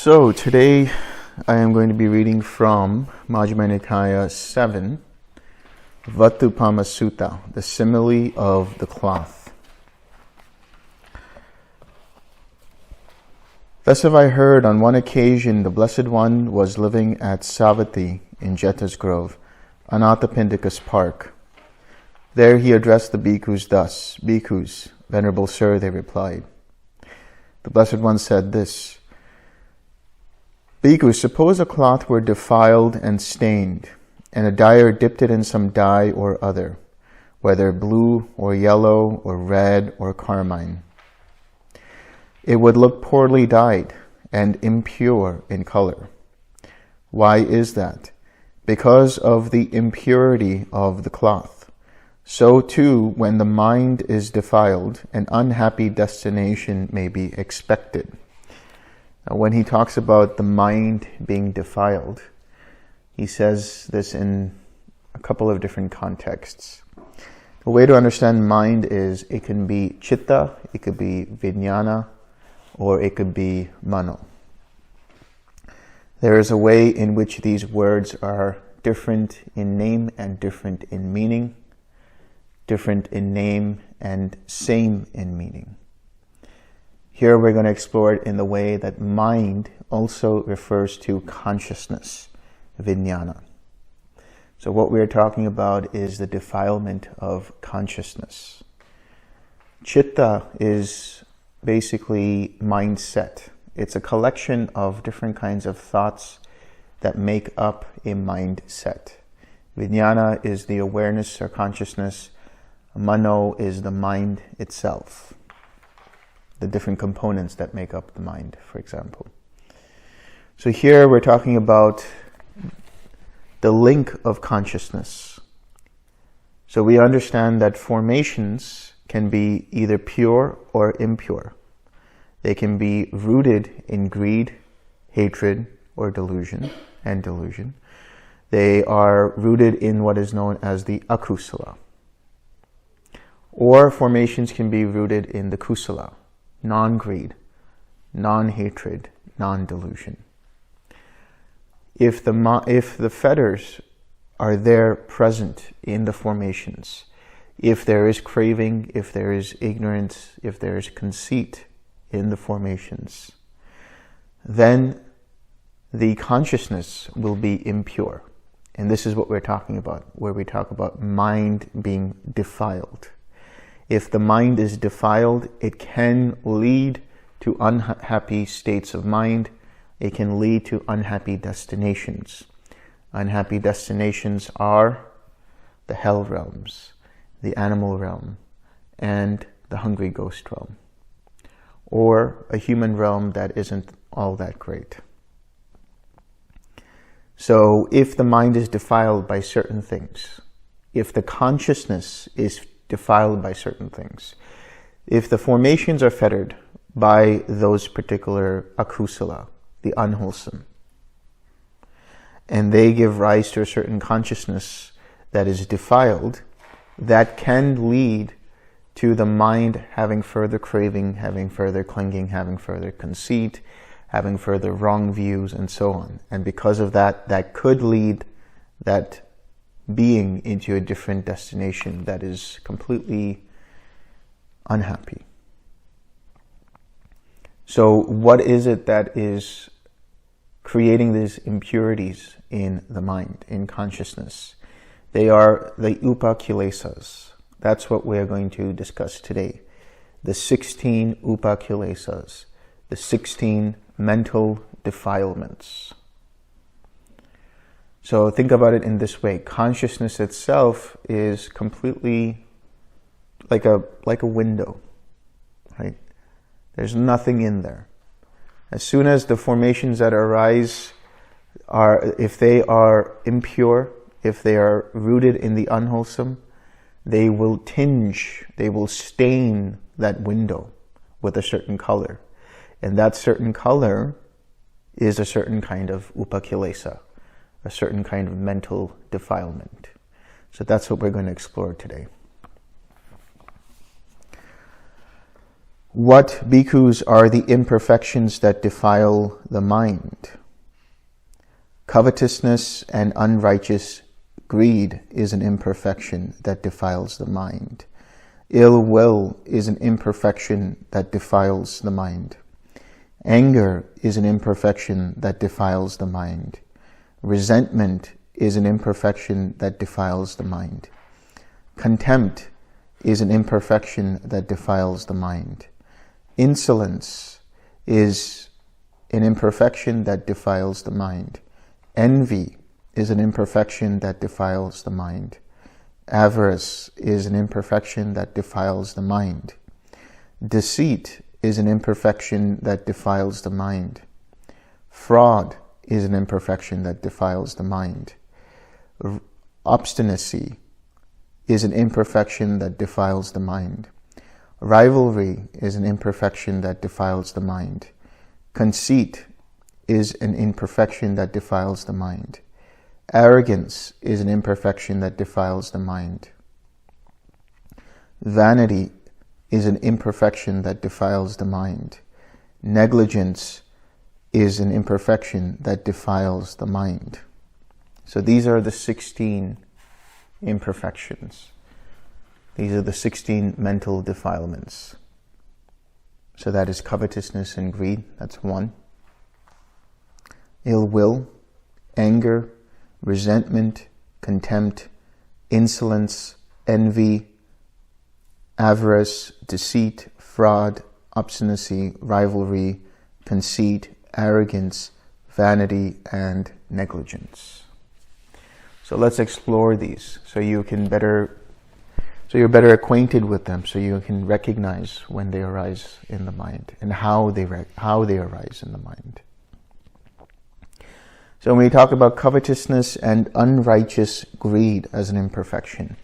So today I am going to be reading from Majjhima Nikaya 7, Vatupama Sutta, the simile of the cloth. Thus have I heard, on one occasion the Blessed One was living at Savatthi in Jeta's Grove, Anathapindika's park. There he addressed the bhikkhus thus, "Bhikkhus, Venerable Sir," they replied. The Blessed One said this: "Bhikkhus, suppose a cloth were defiled and stained, and a dyer dipped it in some dye or other, whether blue or yellow or red or carmine. It would look poorly dyed and impure in color. Why is that? Because of the impurity of the cloth. So too, when the mind is defiled, an unhappy destination may be expected." Now, when he talks about the mind being defiled, he says this in a couple of different contexts. The way to understand mind is it can be chitta, it could be vijnana, or it could be mano. There is a way in which these words are different in name and different in meaning, different in name and same in meaning. Here we're going to explore it in the way that mind also refers to consciousness, vijnana. So what we're talking about is the defilement of consciousness. Chitta is basically mindset. It's a collection of different kinds of thoughts that make up a mindset. Vijnana is the awareness or consciousness. Mano is the mind itself. The different components that make up the mind, for example. So here we're talking about the link of consciousness. So we understand that formations can be either pure or impure. They can be rooted in greed, hatred, or delusion, and delusion. They are rooted in what is known as the akusala. Or formations can be rooted in the kusala, non-greed, non-hatred, non-delusion. If the fetters are there present in the formations, if there is craving, if there is ignorance, if there is conceit in the formations, then the consciousness will be impure. And this is what we're talking about, where we talk about mind being defiled. If the mind is defiled, it can lead to unhappy states of mind. It can lead to unhappy destinations. Unhappy destinations are the hell realms, the animal realm, and the hungry ghost realm, or a human realm that isn't all that great. So if the mind is defiled by certain things, if the consciousness is defiled by certain things, if the formations are fettered by those particular akusala, the unwholesome, and they give rise to a certain consciousness that is defiled, that can lead to the mind having further craving, having further clinging, having further conceit, having further wrong views, and so on. And because of that, that could lead that being into a different destination that is completely unhappy. So what is it that is creating these impurities in the mind, in consciousness? They are the upakilesas. That's what we're going to discuss today. The 16 upakilesas, the 16 mental defilements. So think about it in this way. Consciousness itself is completely like a window, right? There's nothing in there. As soon as the formations that arise if they are impure, if they are rooted in the unwholesome, they will tinge, they will stain that window with a certain color. And that certain color is a certain kind of upakilesa, a certain kind of mental defilement. So that's what we're going to explore today. What, bhikkhus, are the imperfections that defile the mind? Covetousness and unrighteous greed is an imperfection that defiles the mind. Ill will is an imperfection that defiles the mind. Anger is an imperfection that defiles the mind. Resentment is an imperfection that defiles the mind. Contempt is an imperfection that defiles the mind. Insolence is an imperfection that defiles the mind. Envy is an imperfection that defiles the mind. Avarice is an imperfection that defiles the mind. Deceit is an imperfection that defiles the mind. Fraud is an imperfection that defiles the mind. Obstinacy is an imperfection that defiles the mind. Rivalry is an imperfection that defiles the mind. Conceit is an imperfection that defiles the mind. Arrogance is an imperfection that defiles the mind. Vanity is an imperfection that defiles the mind. Negligence is an imperfection that defiles the mind. So these are the 16 imperfections. These are the 16 mental defilements. So that is covetousness and greed, that's one. Ill will, anger, resentment, contempt, insolence, envy, avarice, deceit, fraud, obstinacy, rivalry, conceit, arrogance, vanity, and negligence. So let's explore these so you're better acquainted with them, so you can recognize when they arise in the mind and how they arise in the mind. So when we talk about covetousness and unrighteous greed as an imperfection,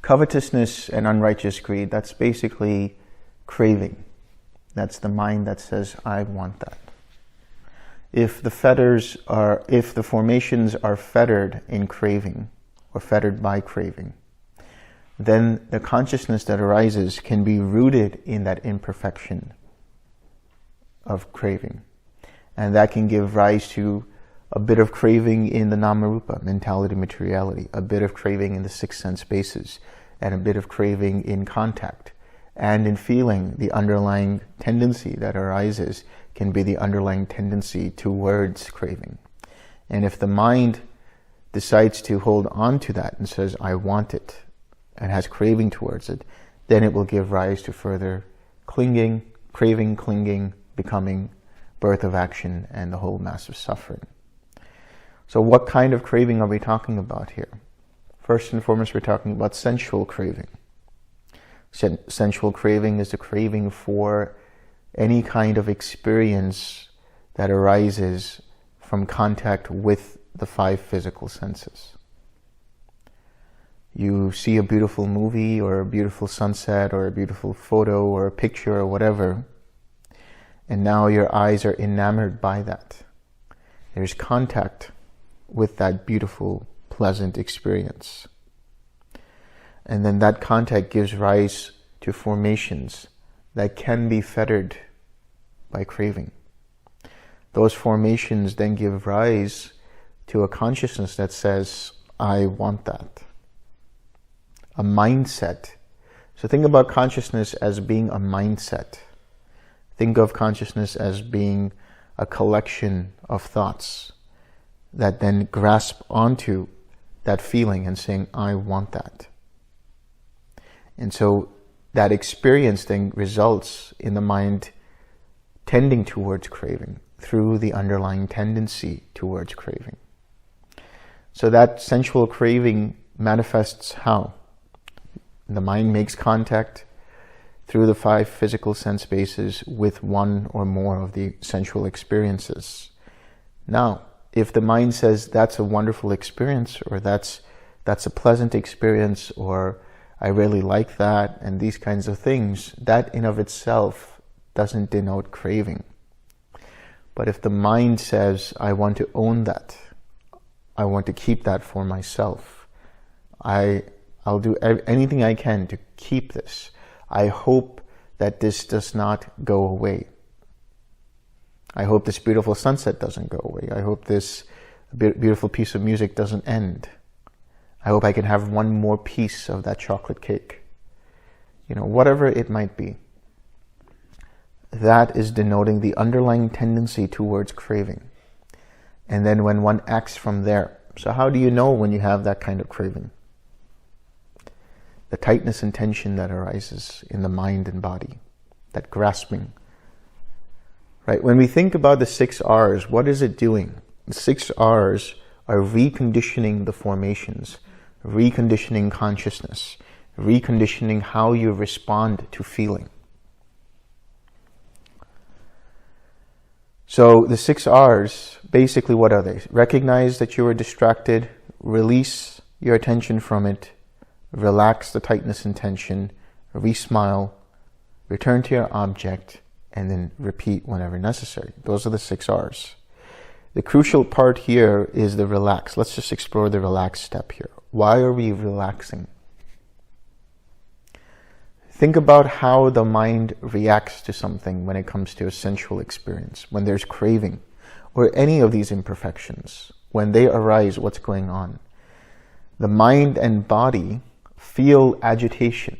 covetousness and unrighteous greed, that's basically craving. That's the mind that says, I want that. If the formations are fettered in craving or fettered by craving, then the consciousness that arises can be rooted in that imperfection of craving. And that can give rise to a bit of craving in the Namarupa, mentality, materiality, a bit of craving in the six sense bases, and a bit of craving in contact. And in feeling, the underlying tendency that arises can be the underlying tendency towards craving. And if the mind decides to hold on to that and says, I want it, and has craving towards it, then it will give rise to further clinging, craving, clinging, becoming, birth of action, and the whole massive suffering. So what kind of craving are we talking about here? First and foremost, we're talking about sensual craving. Sensual craving is a craving for any kind of experience that arises from contact with the five physical senses. You see a beautiful movie or a beautiful sunset or a beautiful photo or a picture or whatever, and now your eyes are enamored by that. There's contact with that beautiful, pleasant experience. And then that contact gives rise to formations that can be fettered by craving. Those formations then give rise to a consciousness that says, I want that. A mindset. So think about consciousness as being a mindset. Think of consciousness as being a collection of thoughts that then grasp onto that feeling and saying, I want that. And so that experience then results in the mind tending towards craving through the underlying tendency towards craving. So that sensual craving manifests how? The mind makes contact through the five physical sense bases with one or more of the sensual experiences. Now, if the mind says that's a wonderful experience, or that's a pleasant experience, or I really like that, and these kinds of things, that in of itself doesn't denote craving. But if the mind says, I want to own that, I want to keep that for myself, I'll do anything I can to keep this. I hope that this does not go away. I hope this beautiful sunset doesn't go away. I hope this beautiful piece of music doesn't end. I hope I can have one more piece of that chocolate cake. Whatever it might be. That is denoting the underlying tendency towards craving. And then when one acts from there. So how do you know when you have that kind of craving? The tightness and tension that arises in the mind and body. That grasping. Right? When we think about the 6 R's, what is it doing? The 6 R's are reconditioning the formations, reconditioning consciousness, reconditioning how you respond to feeling. So the 6 R's, basically what are they? Recognize that you are distracted, release your attention from it, relax the tightness and tension, re-smile, return to your object, and then repeat whenever necessary. Those are the 6 R's. The crucial part here is the relax. Let's just explore the relax step here. Why are we relaxing? Think about how the mind reacts to something when it comes to a sensual experience, when there's craving, or any of these imperfections. When they arise, what's going on? The mind and body feel agitation,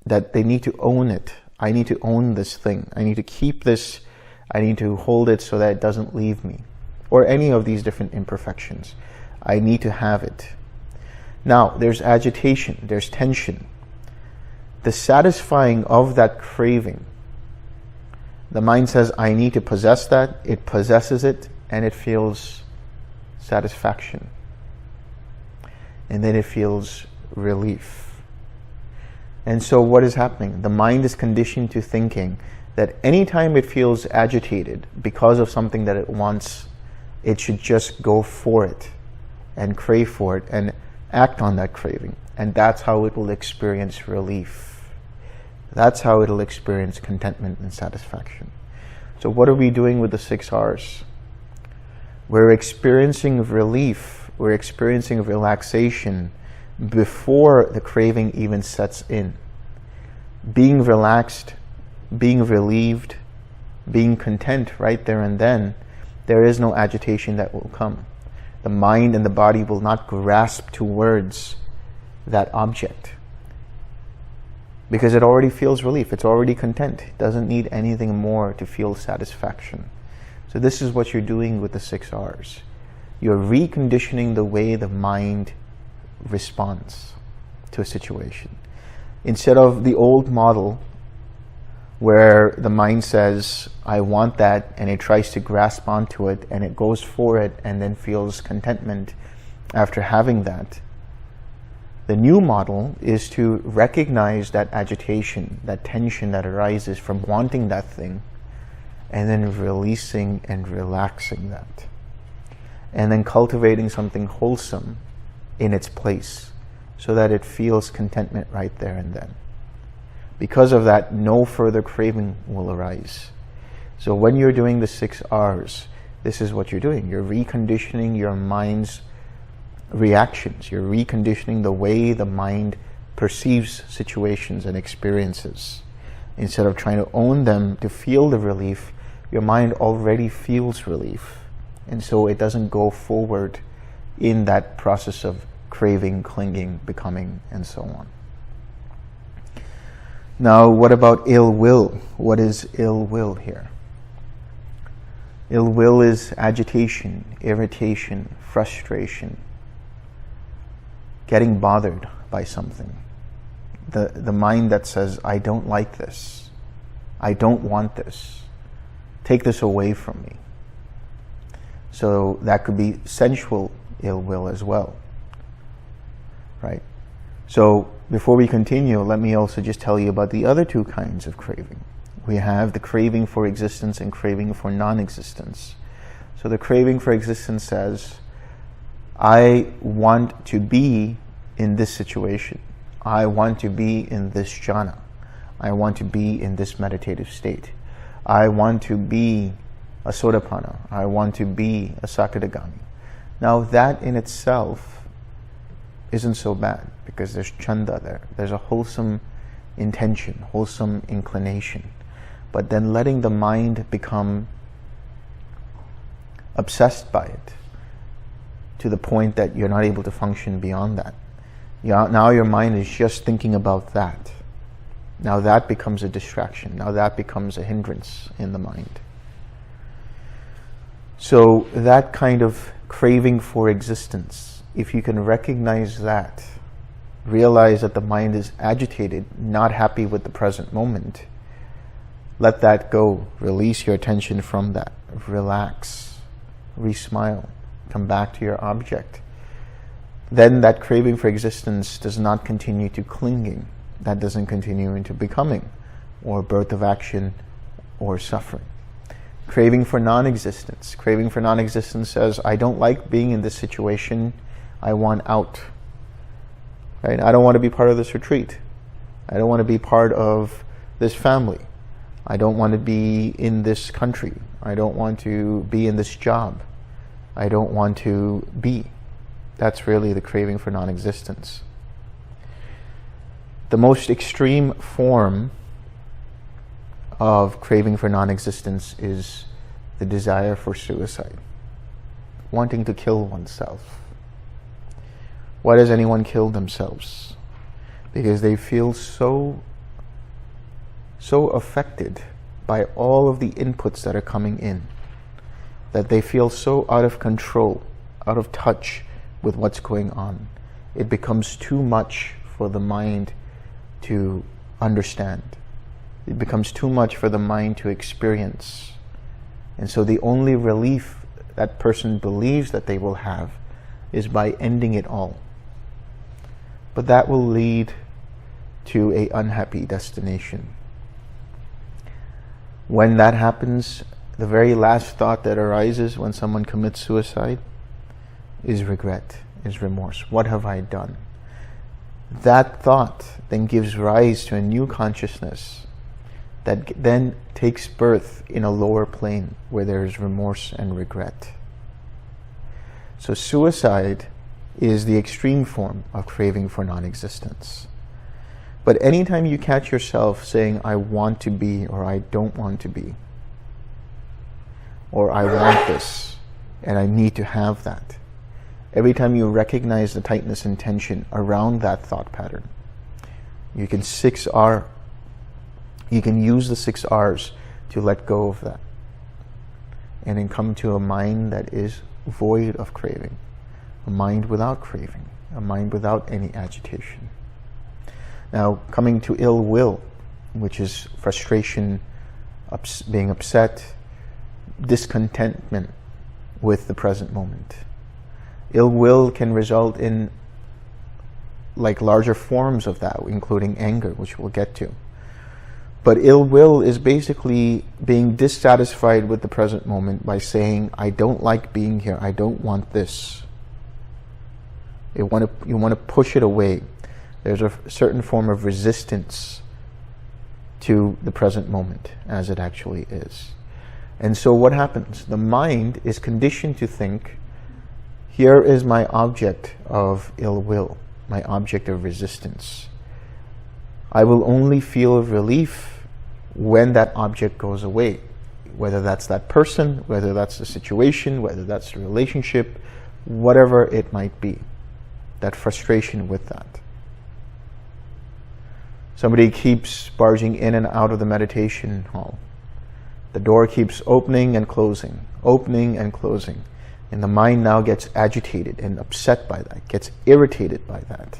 that they need to own it. I need to own this thing. I need to keep this. I need to hold it so that it doesn't leave me. Or any of these different imperfections. I need to have it. Now, there's agitation, there's tension. The satisfying of that craving, the mind says, I need to possess that. It possesses it, and it feels satisfaction. And then it feels relief. And so what is happening? The mind is conditioned to thinking that anytime it feels agitated because of something that it wants, it should just go for it and crave for it and act on that craving. And that's how it will experience relief. That's how it'll experience contentment and satisfaction. So what are we doing with the 6 R's? We're experiencing relief. We're experiencing relaxation before the craving even sets in. Being relaxed, being relieved, being content right there and then, there is no agitation that will come. The mind and the body will not grasp towards that object because it already feels relief. It's already content. It doesn't need anything more to feel satisfaction. So this is what you're doing with the 6 R's. You're reconditioning the way the mind responds to a situation. Instead of the old model where the mind says, I want that, and it tries to grasp onto it, and it goes for it, and then feels contentment after having that. The new model is to recognize that agitation, that tension that arises from wanting that thing, and then releasing and relaxing that. And then cultivating something wholesome in its place so that it feels contentment right there and then. Because of that, no further craving will arise. So when you're doing the 6 R's, this is what you're doing. You're reconditioning your mind's reactions. You're reconditioning the way the mind perceives situations and experiences. Instead of trying to own them to feel the relief, your mind already feels relief. And so it doesn't go forward in that process of craving, clinging, becoming, and so on. Now, what about ill will? What is ill will here? Ill will is agitation, irritation, frustration, getting bothered by something. The mind that says, I don't like this. I don't want this. Take this away from me. So that could be sensual ill will as well. Right? So before we continue, let me also just tell you about the other 2 kinds of craving. We have the craving for existence and craving for non-existence. So the craving for existence says, I want to be in this situation. I want to be in this jhana. I want to be in this meditative state. I want to be a sotapanna. I want to be a sakadagami. Now that in itself isn't so bad because there's chanda there. There's a wholesome intention, wholesome inclination, but then letting the mind become obsessed by it to the point that you're not able to function beyond that. Now your mind is just thinking about that. Now that becomes a distraction. Now that becomes a hindrance in the mind. So that kind of craving for existence, if you can recognize that, realize that the mind is agitated, not happy with the present moment, let that go. Release your attention from that. Relax. Re-smile. Come back to your object. Then that craving for existence does not continue to clinging. That doesn't continue into becoming, or birth of action, or suffering. Craving for non-existence. Craving for non-existence says, I don't like being in this situation. I want out. Right? I don't want to be part of this retreat. I don't want to be part of this family. I don't want to be in this country. I don't want to be in this job. I don't want to be. That's really the craving for non-existence. The most extreme form of craving for non-existence is the desire for suicide. Wanting to kill oneself. Why does anyone kill themselves? Because they feel so affected by all of the inputs that are coming in, that they feel so out of control, out of touch with what's going on. It becomes too much for the mind to understand. It becomes too much for the mind to experience. And so the only relief that person believes that they will have is by ending it all. But that will lead to an unhappy destination. When that happens, the very last thought that arises when someone commits suicide is regret, is remorse. What have I done? That thought then gives rise to a new consciousness that then takes birth in a lower plane where there is remorse and regret. So suicide is the extreme form of craving for non-existence. But anytime you catch yourself saying, I want to be, or I don't want to be, or I want this, and I need to have that, every time you recognize the tightness and tension around that thought pattern, you can use the 6 R's to let go of that, and then come to a mind that is void of craving, a mind without craving, a mind without any agitation. Now, coming to ill will, which is frustration, being upset, discontentment with the present moment. Ill will can result in larger forms of that, including anger, which we'll get to. But ill will is basically being dissatisfied with the present moment by saying, I don't like being here, I don't want this. You want to push it away. There's a certain form of resistance to the present moment as it actually is. And so what happens? The mind is conditioned to think, here is my object of ill will, my object of resistance. I will only feel relief when that object goes away, whether that's that person, whether that's the situation, whether that's the relationship, whatever it might be, that frustration with that. Somebody keeps barging in and out of the meditation hall. The door keeps opening and closing, and the mind now gets agitated and upset by that, gets irritated by that.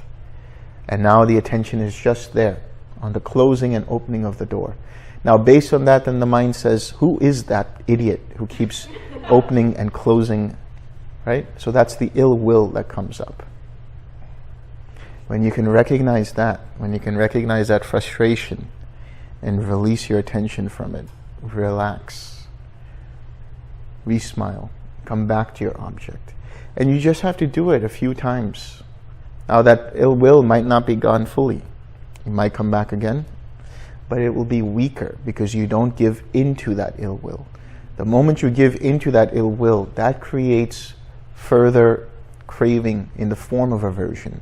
And now the attention is just there on the closing and opening of the door. Now based on that, then the mind says, who is that idiot who keeps opening and closing, right? So that's the ill will that comes up. When you can recognize that, when you can recognize that frustration and release your attention from it, relax, re-smile, come back to your object. And you just have to do it a few times. Now that ill will might not be gone fully. It might come back again, but it will be weaker because you don't give into that ill will. The moment you give into that ill will, that creates further craving in the form of aversion.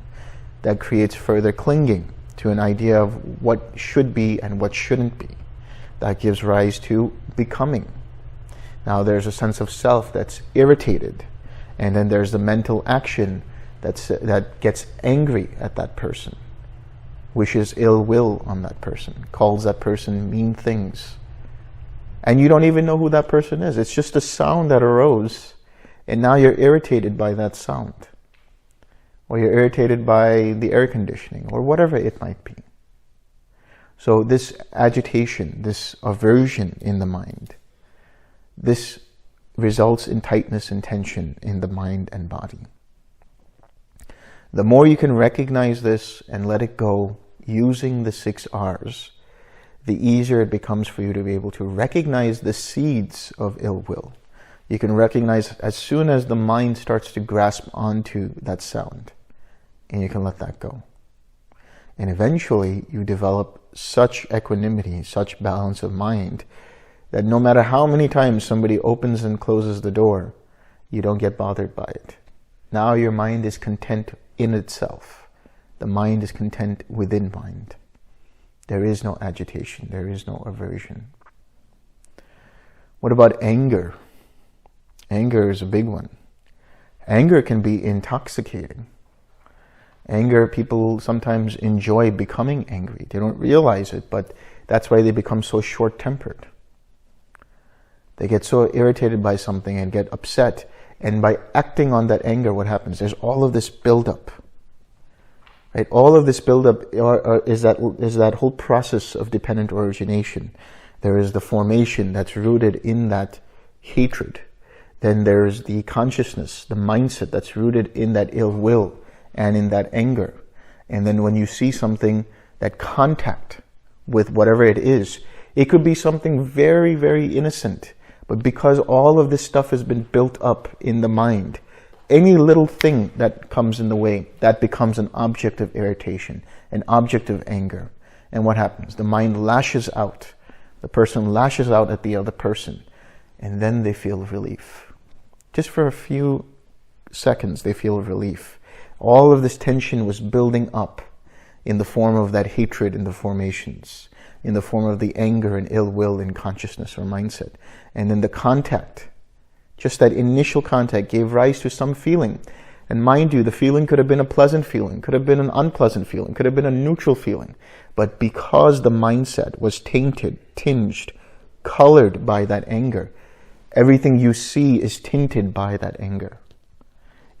That creates further clinging to an idea of what should be and what shouldn't be. That gives rise to becoming. Now there's a sense of self that's irritated, and then there's the mental action that gets angry at that person, wishes ill will on that person, calls that person mean things. And you don't even know who that person is. It's just a sound that arose, and now you're irritated by that sound. Or you're irritated by the air conditioning, or whatever it might be. So this agitation, this aversion in the mind, this results in tightness and tension in the mind and body. The more you can recognize this and let it go using the 6 R's, the easier it becomes for you to be able to recognize the seeds of ill will. You can recognize as soon as the mind starts to grasp onto that sound, and you can let that go. And eventually you develop such equanimity, such balance of mind, that no matter how many times somebody opens and closes the door, you don't get bothered by it. Now your mind is content in itself. The mind is content within mind. There is no agitation. There is no aversion. What about anger? Anger is a big one. Anger can be intoxicating. Anger, people sometimes enjoy becoming angry. They don't realize it, but that's why they become so short-tempered. They get so irritated by something and get upset, and by acting on that anger, what happens? There's all of this build-up. Right? All of this build-up is that whole process of dependent origination. There is the formation that's rooted in that hatred. Then there's the consciousness, the mindset that's rooted in that ill will and in that anger. And then when you see something, that contact with whatever it is, it could be something very, very innocent. But because all of this stuff has been built up in the mind, any little thing that comes in the way, that becomes an object of irritation, an object of anger. And what happens? The mind lashes out. The person lashes out at the other person. And then they feel relief. Just for a few seconds, they feel relief. All of this tension was building up in the form of that hatred in the formations, in the form of the anger and ill will in consciousness or mindset. And then the contact, just that initial contact, gave rise to some feeling. And mind you, the feeling could have been a pleasant feeling, could have been an unpleasant feeling, could have been a neutral feeling. But because the mindset was tainted, tinged, colored by that anger, everything you see is tinted by that anger.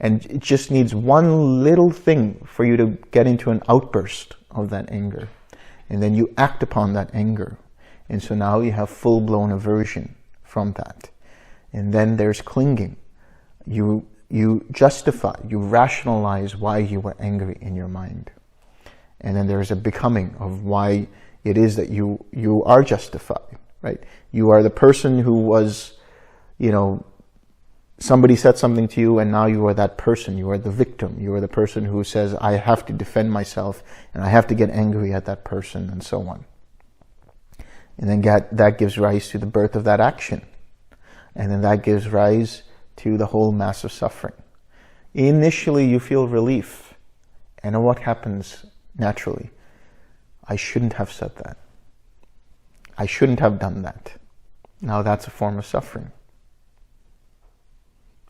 And it just needs one little thing for you to get into an outburst of that anger. And then you act upon that anger. And so now you have full-blown aversion from that. And then there's clinging. You justify, you rationalize why you were angry in your mind. And then there's a becoming of why it is that you are justified, right? You are the person who was, somebody said something to you and now you are that person. You are the victim. You are the person who says, I have to defend myself and I have to get angry at that person and so on. And then that gives rise to the birth of that action. And then that gives rise to the whole mass of suffering. Initially you feel relief. And what happens naturally? I shouldn't have said that. I shouldn't have done that. Now that's a form of suffering.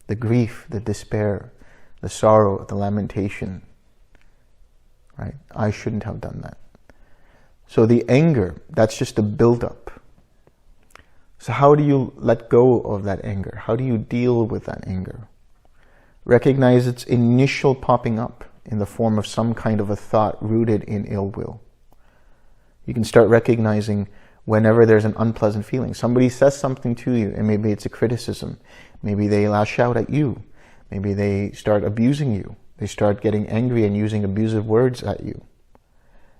The grief, the despair, the sorrow, the lamentation, right? I shouldn't have done that. So the anger, that's just a build-up. So how do you let go of that anger? How do you deal with that anger? Recognize its initial popping up in the form of some kind of a thought rooted in ill will. You can start recognizing whenever there's an unpleasant feeling. Somebody says something to you, and maybe it's a criticism. Maybe they lash out at you. Maybe they start abusing you. They start getting angry and using abusive words at you.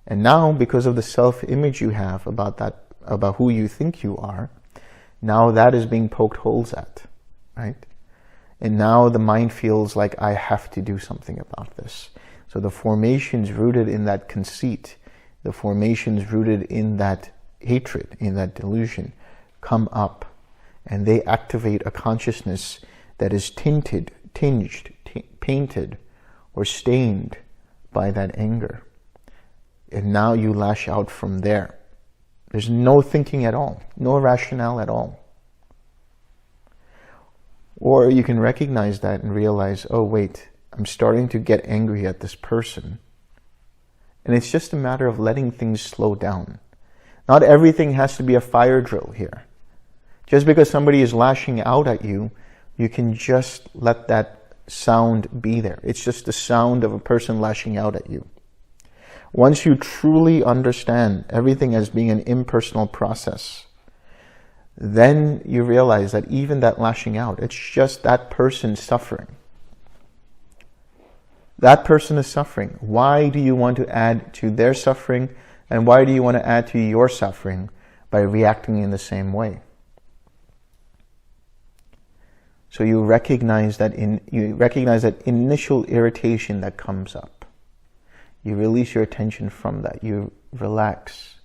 And now, because of the self-image you have about who you think you are, now that is being poked holes at, right? And now the mind feels like, I have to do something about this. So the formations rooted in that conceit, the formations rooted in that hatred, in that delusion, come up. And they activate a consciousness that is tinged, painted, or stained by that anger. And now you lash out from there. There's no thinking at all, no rationale at all. Or you can recognize that and realize, oh wait, I'm starting to get angry at this person. And it's just a matter of letting things slow down. Not everything has to be a fire drill here. Just because somebody is lashing out at you, you can just let that sound be there. It's just the sound of a person lashing out at you. Once you truly understand everything as being an impersonal process, then you realize that even that lashing out, it's just that person suffering. That person is suffering. Why do you want to add to their suffering? And why do you want to add to your suffering by reacting in the same way? So you recognize that initial irritation that comes up. You release your attention from that. You relax.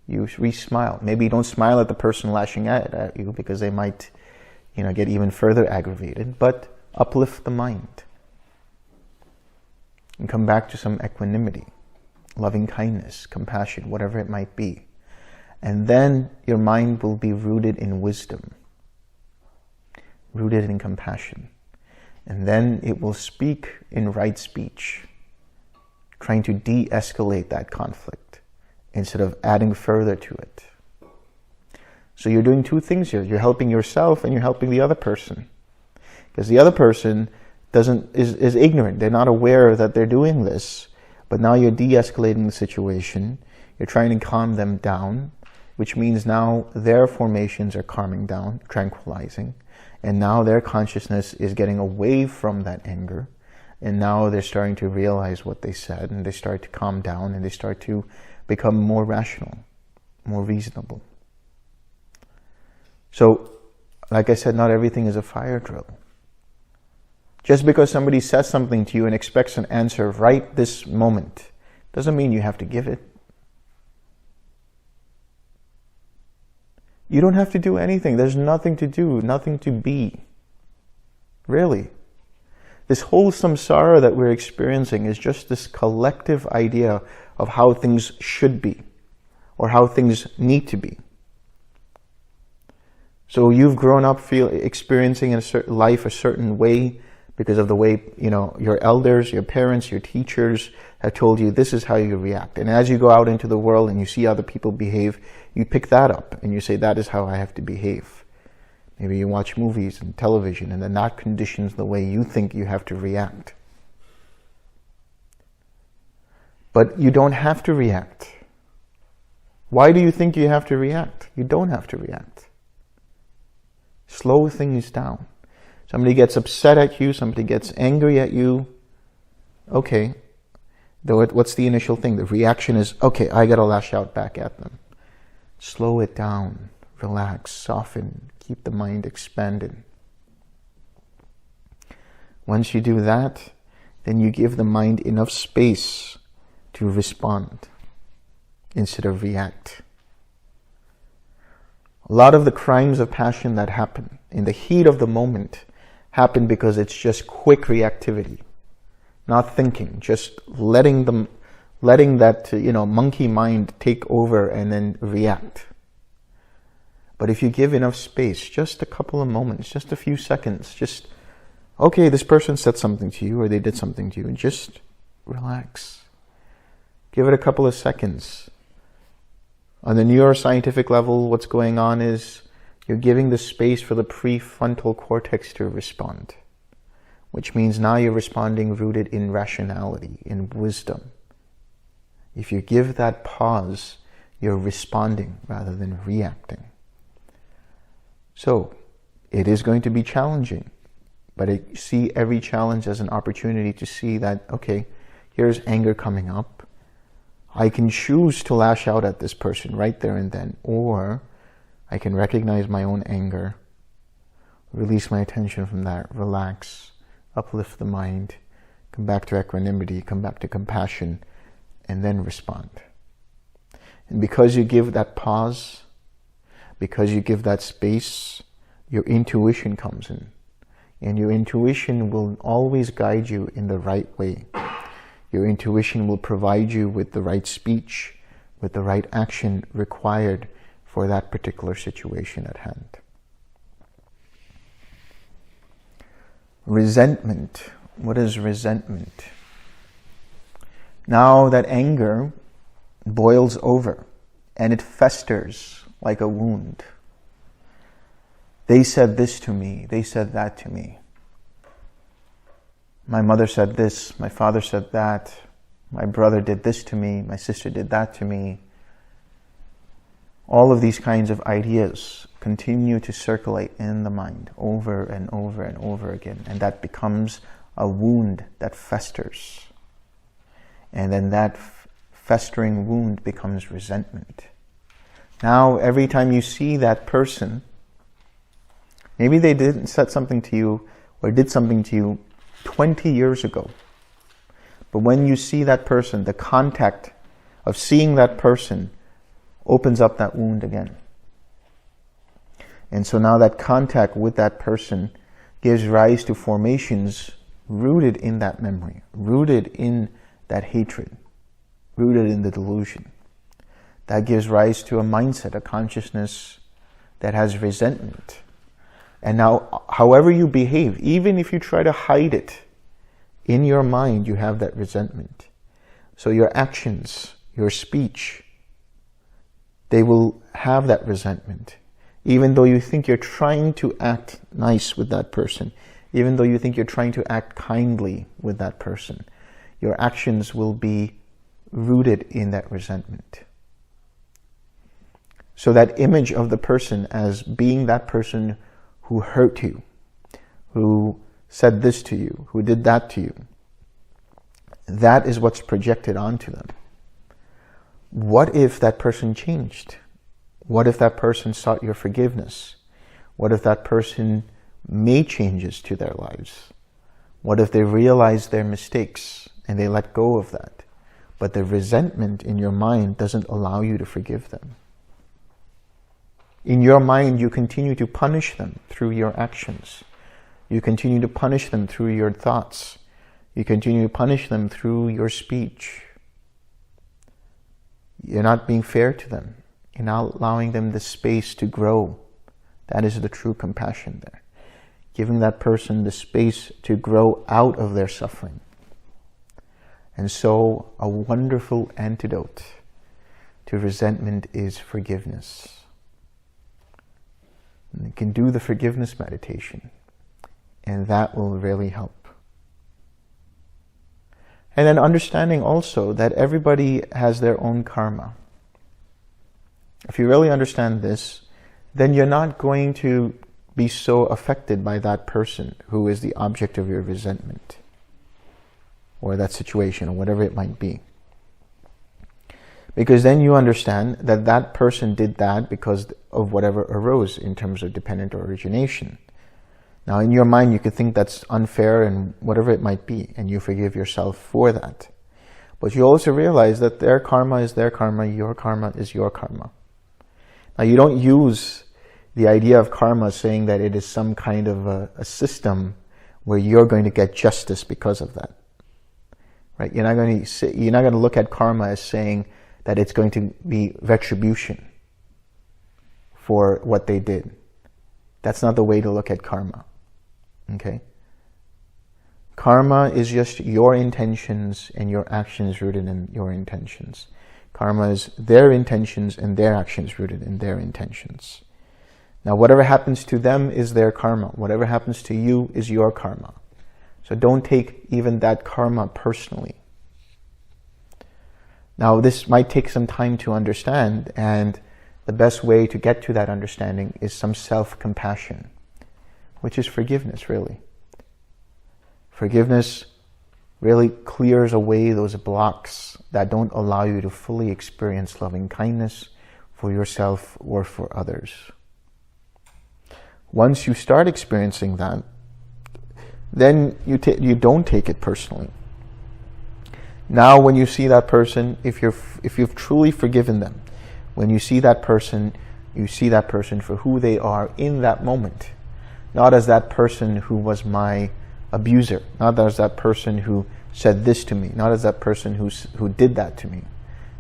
You re-smile. Maybe you don't smile at the person lashing at you because they might, get even further aggravated, but uplift the mind. And come back to some equanimity, loving kindness, compassion, whatever it might be. And then your mind will be rooted in wisdom, rooted in compassion. And then it will speak in right speech, trying to de-escalate that conflict instead of adding further to it. So you're doing two things here. You're helping yourself and you're helping the other person. Because the other person is ignorant. They're not aware that they're doing this. But now you're de-escalating the situation. You're trying to calm them down, which means now their formations are calming down, tranquilizing. And now their consciousness is getting away from that anger. And now they're starting to realize what they said, and they start to calm down, and they start to become more rational, more reasonable. So, like I said, not everything is a fire drill. Just because somebody says something to you and expects an answer right this moment, doesn't mean you have to give it. You don't have to do anything. There's nothing to do, nothing to be. Really. This whole samsara that we're experiencing is just this collective idea of how things should be or how things need to be. So you've grown up experiencing a certain life a certain way because of the way, your elders, your parents, your teachers have told you this is how you react. And as you go out into the world and you see other people behave, you pick that up and you say, that is how I have to behave. Maybe you watch movies and television and then that conditions the way you think you have to react. But you don't have to react. Why do you think you have to react? You don't have to react. Slow things down. Somebody gets upset at you, somebody gets angry at you. Okay, what's the initial thing? The reaction is, okay, I gotta lash out back at them. Slow it down, relax, soften, keep the mind expanded. Once you do that, then you give the mind enough space to respond instead of react. A lot of the crimes of passion that happen in the heat of the moment happen because it's just quick reactivity, not thinking, just letting that monkey mind take over and then react. But if you give enough space, just a couple of moments, just a few seconds, just, okay, this person said something to you or they did something to you, and just relax. Give it a couple of seconds. On the neuroscientific level, what's going on is you're giving the space for the prefrontal cortex to respond, which means now you're responding rooted in rationality, in wisdom. If you give that pause, you're responding rather than reacting. So, it is going to be challenging, but I see every challenge as an opportunity to see that, okay, here's anger coming up. I can choose to lash out at this person right there and then, or I can recognize my own anger, release my attention from that, relax, uplift the mind, come back to equanimity, come back to compassion, and then respond. And because you give that pause, because you give that space, your intuition comes in. And your intuition will always guide you in the right way. Your intuition will provide you with the right speech, with the right action required for that particular situation at hand. Resentment. What is resentment? Now that anger boils over and it festers like a wound. They said this to me, they said that to me. My mother said this, my father said that, my brother did this to me, my sister did that to me. All of these kinds of ideas continue to circulate in the mind over and over and over again, and that becomes a wound that festers. And then that festering wound becomes resentment. Now, every time you see that person, maybe they didn't said something to you or did something to you 20 years ago. But when you see that person, the contact of seeing that person opens up that wound again. And so now that contact with that person gives rise to formations rooted in that memory, rooted in that hatred, rooted in the delusion. That gives rise to a mindset, a consciousness that has resentment. And now, however you behave, even if you try to hide it, in your mind you have that resentment. So your actions, your speech, they will have that resentment. Even though you think you're trying to act nice with that person, even though you think you're trying to act kindly with that person, your actions will be rooted in that resentment. So that image of the person as being that person who hurt you, who said this to you, who did that to you, that is what's projected onto them. What if that person changed? What if that person sought your forgiveness? What if that person made changes to their lives? What if they realized their mistakes and they let go of that? But the resentment in your mind doesn't allow you to forgive them. In your mind, you continue to punish them through your actions. You continue to punish them through your thoughts. You continue to punish them through your speech. You're not being fair to them. You're not allowing them the space to grow. That is the true compassion there. Giving that person the space to grow out of their suffering. And so a wonderful antidote to resentment is forgiveness. And you can do the forgiveness meditation, and that will really help. And then understanding also that everybody has their own karma. If you really understand this, then you're not going to be so affected by that person who is the object of your resentment, or that situation, or whatever it might be. Because then you understand that that person did that because of whatever arose in terms of dependent origination. Now in your mind you could think that's unfair and whatever it might be, and you forgive yourself for that. But you also realize that their karma is their karma, your karma is your karma. Now you don't use the idea of karma saying that it is some kind of a system where you're going to get justice because of that. Right? You're not going to look at karma as saying that it's going to be retribution for what they did. That's not the way to look at karma. Okay? Karma is just your intentions and your actions rooted in your intentions. Karma is their intentions and their actions rooted in their intentions. Now, whatever happens to them is their karma. Whatever happens to you is your karma. So don't take even that karma personally. Now, this might take some time to understand, and the best way to get to that understanding is some self-compassion, which is forgiveness, really. Forgiveness really clears away those blocks that don't allow you to fully experience loving kindness for yourself or for others. Once you start experiencing that, then you don't take it personally. Now when you see that person, if you've truly forgiven them, when you see that person for who they are in that moment, not as that person who was my abuser, not as that person who said this to me, not as that person who did that to me,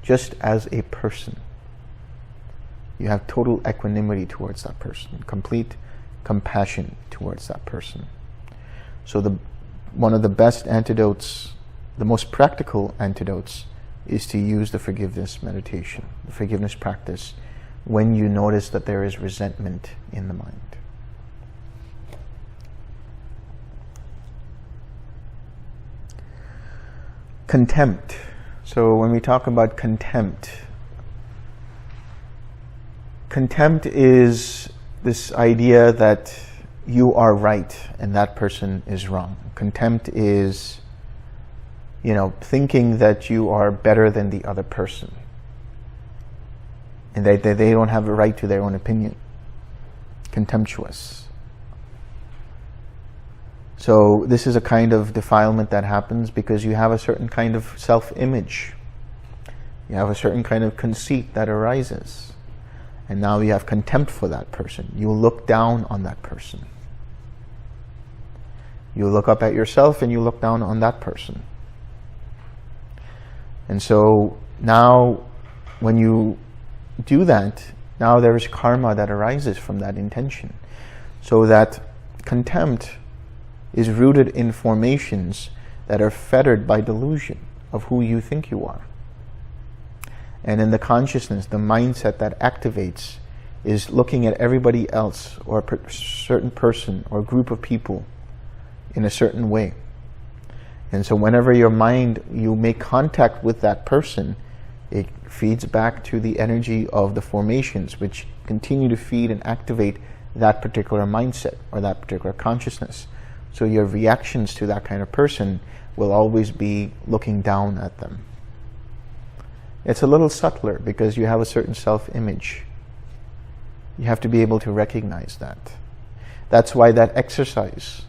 just as a person. You have total equanimity towards that person, complete compassion towards that person. So one of the best antidotes, the most practical antidotes, is to use the forgiveness meditation, the forgiveness practice, when you notice that there is resentment in the mind. Contempt. So when we talk about contempt, contempt is this idea that you are right and that person is wrong. Contempt is, thinking that you are better than the other person and that they don't have a right to their own opinion. Contemptuous. So this is a kind of defilement that happens because you have a certain kind of self-image. You have a certain kind of conceit that arises. And now you have contempt for that person. You look down on that person. You look up at yourself and you look down on that person. And so now when you do that, now there is karma that arises from that intention. So that contempt is rooted in formations that are fettered by delusion of who you think you are. And in the consciousness, the mindset that activates is looking at everybody else or a certain person or group of people in a certain way. And so whenever you make contact with that person, it feeds back to the energy of the formations, which continue to feed and activate that particular mindset or that particular consciousness. So your reactions to that kind of person will always be looking down at them. It's a little subtler because you have a certain self-image. You have to be able to recognize that. That's why that exercise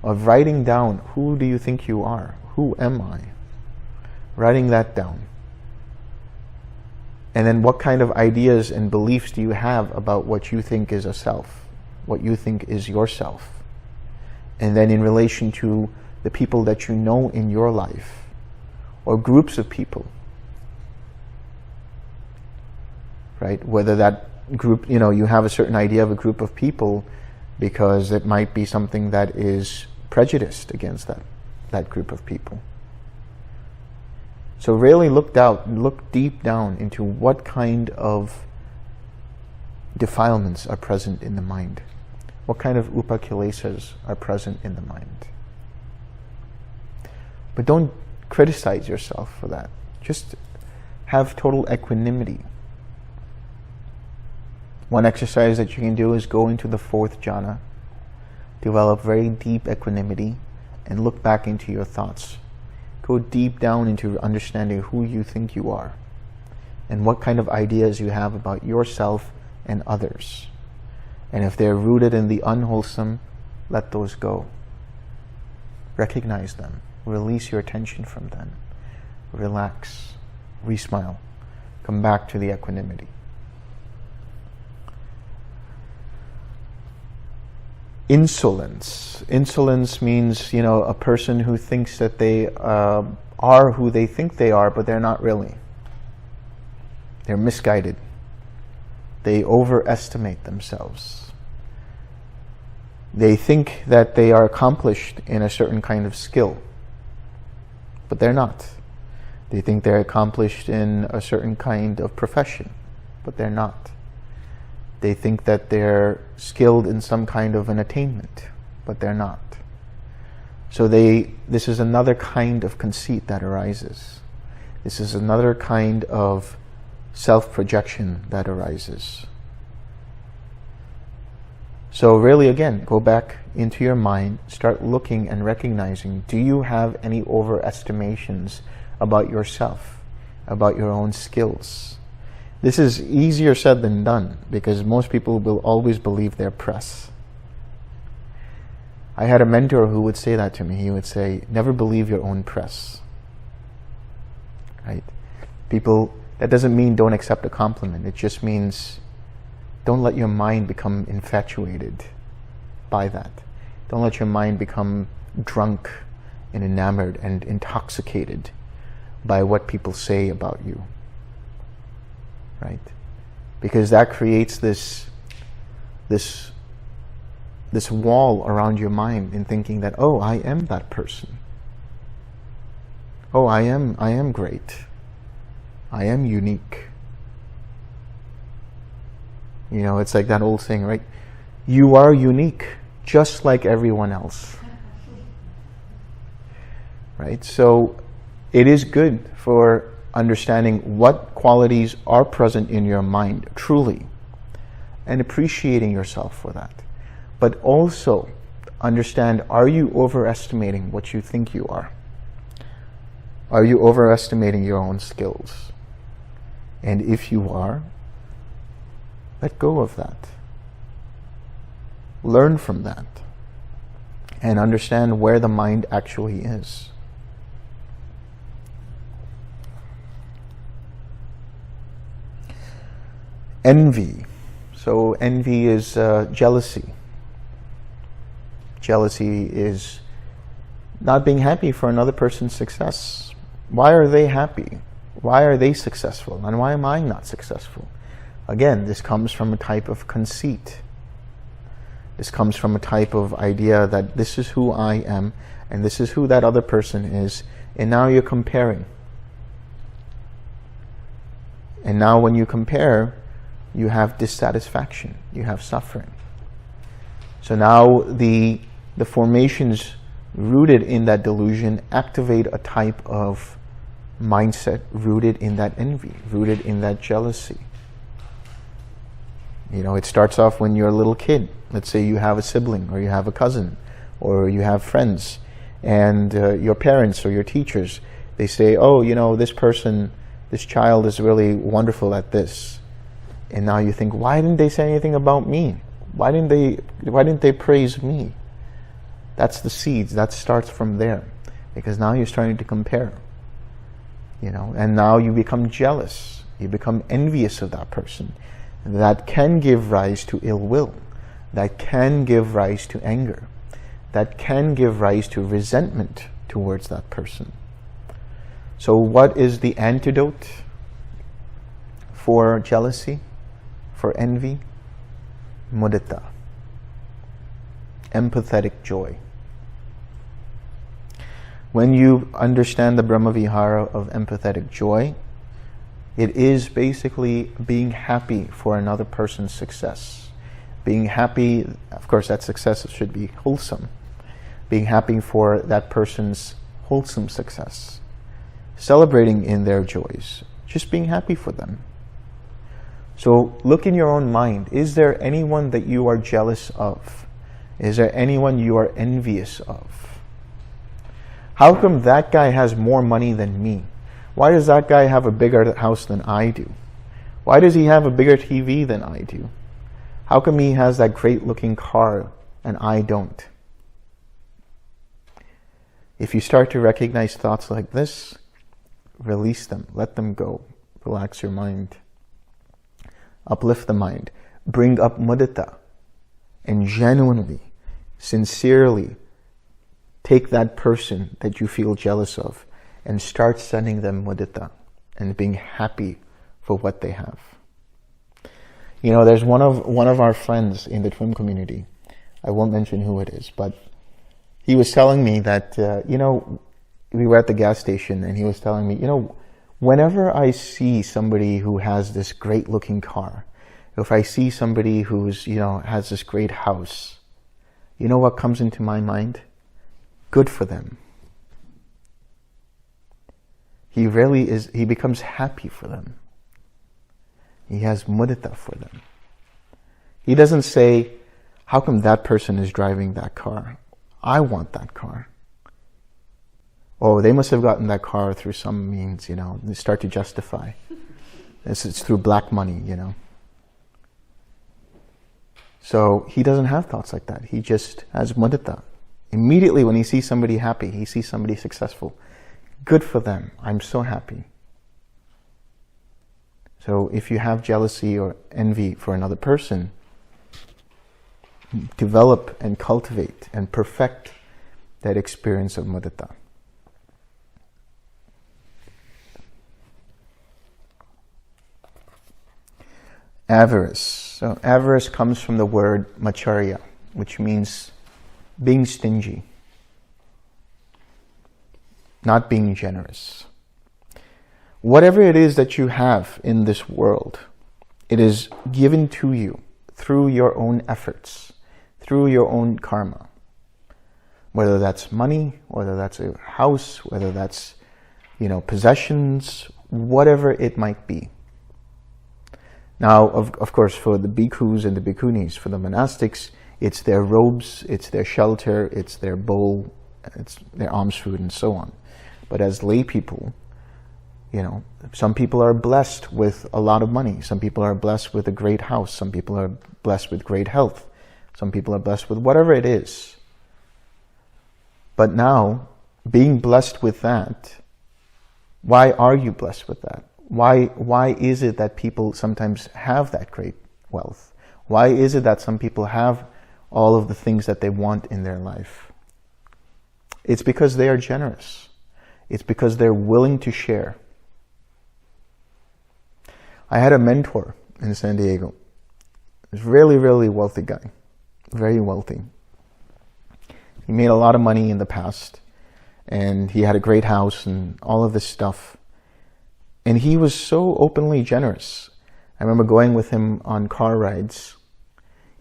of writing down, who do you think you are? Who am I? Writing that down. And then what kind of ideas and beliefs do you have about what you think is a self? What you think is yourself? And then in relation to the people that you know in your life, or groups of people, right? Whether that group, you have a certain idea of a group of people because it might be something that is prejudiced against that group of people. So really look deep down into what kind of defilements are present in the mind. What kind of upakilesas are present in the mind. But don't criticize yourself for that. Just have total equanimity. One exercise that you can do is go into the fourth jhana, develop very deep equanimity, and look back into your thoughts. Go deep down into understanding who you think you are and what kind of ideas you have about yourself and others. And if they're rooted in the unwholesome, let those go. Recognize them. Release your attention from them. Relax. Re-smile. Come back to the equanimity. Insolence. Insolence means, a person who thinks that they are who they think they are, but they're not really. They're misguided. They overestimate themselves. They think that they are accomplished in a certain kind of skill, but they're not. They think they're accomplished in a certain kind of profession, but they're not. They think that they're skilled in some kind of an attainment, but they're not. So this is another kind of conceit that arises. This is another kind of self-projection that arises. So really, again, go back into your mind, start looking and recognizing, do you have any overestimations about yourself, about your own skills? This is easier said than done because most people will always believe their press. I had a mentor who would say that to me. He would say, never believe your own press. Right? People, that doesn't mean don't accept a compliment. It just means don't let your mind become infatuated by that. Don't let your mind become drunk and enamored and intoxicated by what people say about you, right? Because that creates this wall around your mind in thinking that, oh, I am that person. Oh, I am great. I am unique. You know, it's like that old saying, right? You are unique, just like everyone else. Right? So it is good for understanding what qualities are present in your mind, truly, and appreciating yourself for that. But also understand, are you overestimating what you think you are? Are you overestimating your own skills? And if you are, let go of that. Learn from that. And understand where the mind actually is. Envy. So envy is jealousy. Jealousy is not being happy for another person's success. Why are they happy? Why are they successful? And why am I not successful? Again, this comes from a type of conceit. This comes from a type of idea that this is who I am and this is who that other person is, and now you're comparing. And now when you compare, you have dissatisfaction, you have suffering. So now the formations rooted in that delusion activate a type of mindset rooted in that envy, rooted in that jealousy. You know, it starts off when you're a little kid. Let's say you have a sibling or you have a cousin or you have friends, and your parents or your teachers, they say, oh, you know, this person, this child is really wonderful at this. And now you think, why didn't they say anything about me? Why didn't they praise me? That's the seeds. That starts from there. Because now you're starting to compare. You know, and now you become jealous. You become envious of that person. That can give rise to ill will. That can give rise to anger. That can give rise to resentment towards that person. So what is the antidote for jealousy, for envy? Mudita. Empathetic joy. When you understand the Brahmavihara of empathetic joy, it is basically being happy for another person's success. Being happy, of course that success should be wholesome. Being happy for that person's wholesome success. Celebrating in their joys. Just being happy for them. So look in your own mind. Is there anyone that you are jealous of? Is there anyone you are envious of? How come that guy has more money than me? Why does that guy have a bigger house than I do? Why does he have a bigger TV than I do? How come he has that great looking car and I don't? If you start to recognize thoughts like this, release them, let them go, relax your mind, uplift the mind, bring up mudita, and genuinely, sincerely take that person that you feel jealous of and start sending them mudita and being happy for what they have. You know, there's one of our friends in the TWIM community. I won't mention who it is, but he was telling me that, you know, we were at the gas station and he was telling me, you know, whenever I see somebody who has this great looking car, if I see somebody who's, you know, has this great house, you know what comes into my mind? Good for them. He becomes happy for them. He has mudita for them. He doesn't say, how come that person is driving that car? I want that car. Oh, they must have gotten that car through some means, you know. They start to justify. It's through black money, you know. So he doesn't have thoughts like that. He just has mudita. Immediately when he sees somebody happy, he sees somebody successful. Good for them. I'm so happy. So if you have jealousy or envy for another person, develop and cultivate and perfect that experience of mudita. Avarice. So avarice comes from the word macharya, which means being stingy, not being generous. Whatever it is that you have in this world, it is given to you through your own efforts, through your own karma. Whether that's money, whether that's a house, whether that's, possessions, whatever it might be. Now, of course, for the bhikkhus and the bhikkhunis, for the monastics, it's their robes, it's their shelter, it's their bowl, it's their alms food, and so on. But as lay people, some people are blessed with a lot of money. Some people are blessed with a great house. Some people are blessed with great health. Some people are blessed with whatever it is. But now, being blessed with that, why are you blessed with that? Why is it that people sometimes have that great wealth? Why is it that some people have all of the things that they want in their life? It's because they are generous. It's because they're willing to share. I had a mentor in San Diego. He was a really, really wealthy guy. Very wealthy. He made a lot of money in the past, and he had a great house and all of this stuff. And he was so openly generous. I remember going with him on car rides,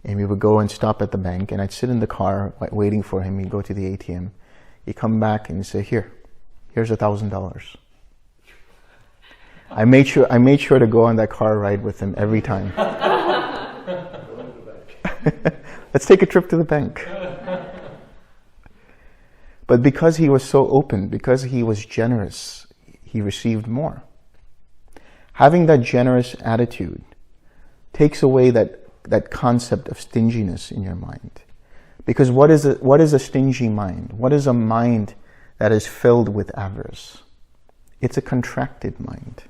and we would go and stop at the bank, and I'd sit in the car waiting for him. He'd go to the ATM. He'd come back and he'd say, here's $1,000. I made sure to go on that car ride with him every time. Let's take a trip to the bank. But because he was so open, because he was generous, he received more. Having that generous attitude takes away that concept of stinginess in your mind. Because what is a stingy mind? What is a mind that is filled with avarice? It's a contracted mind.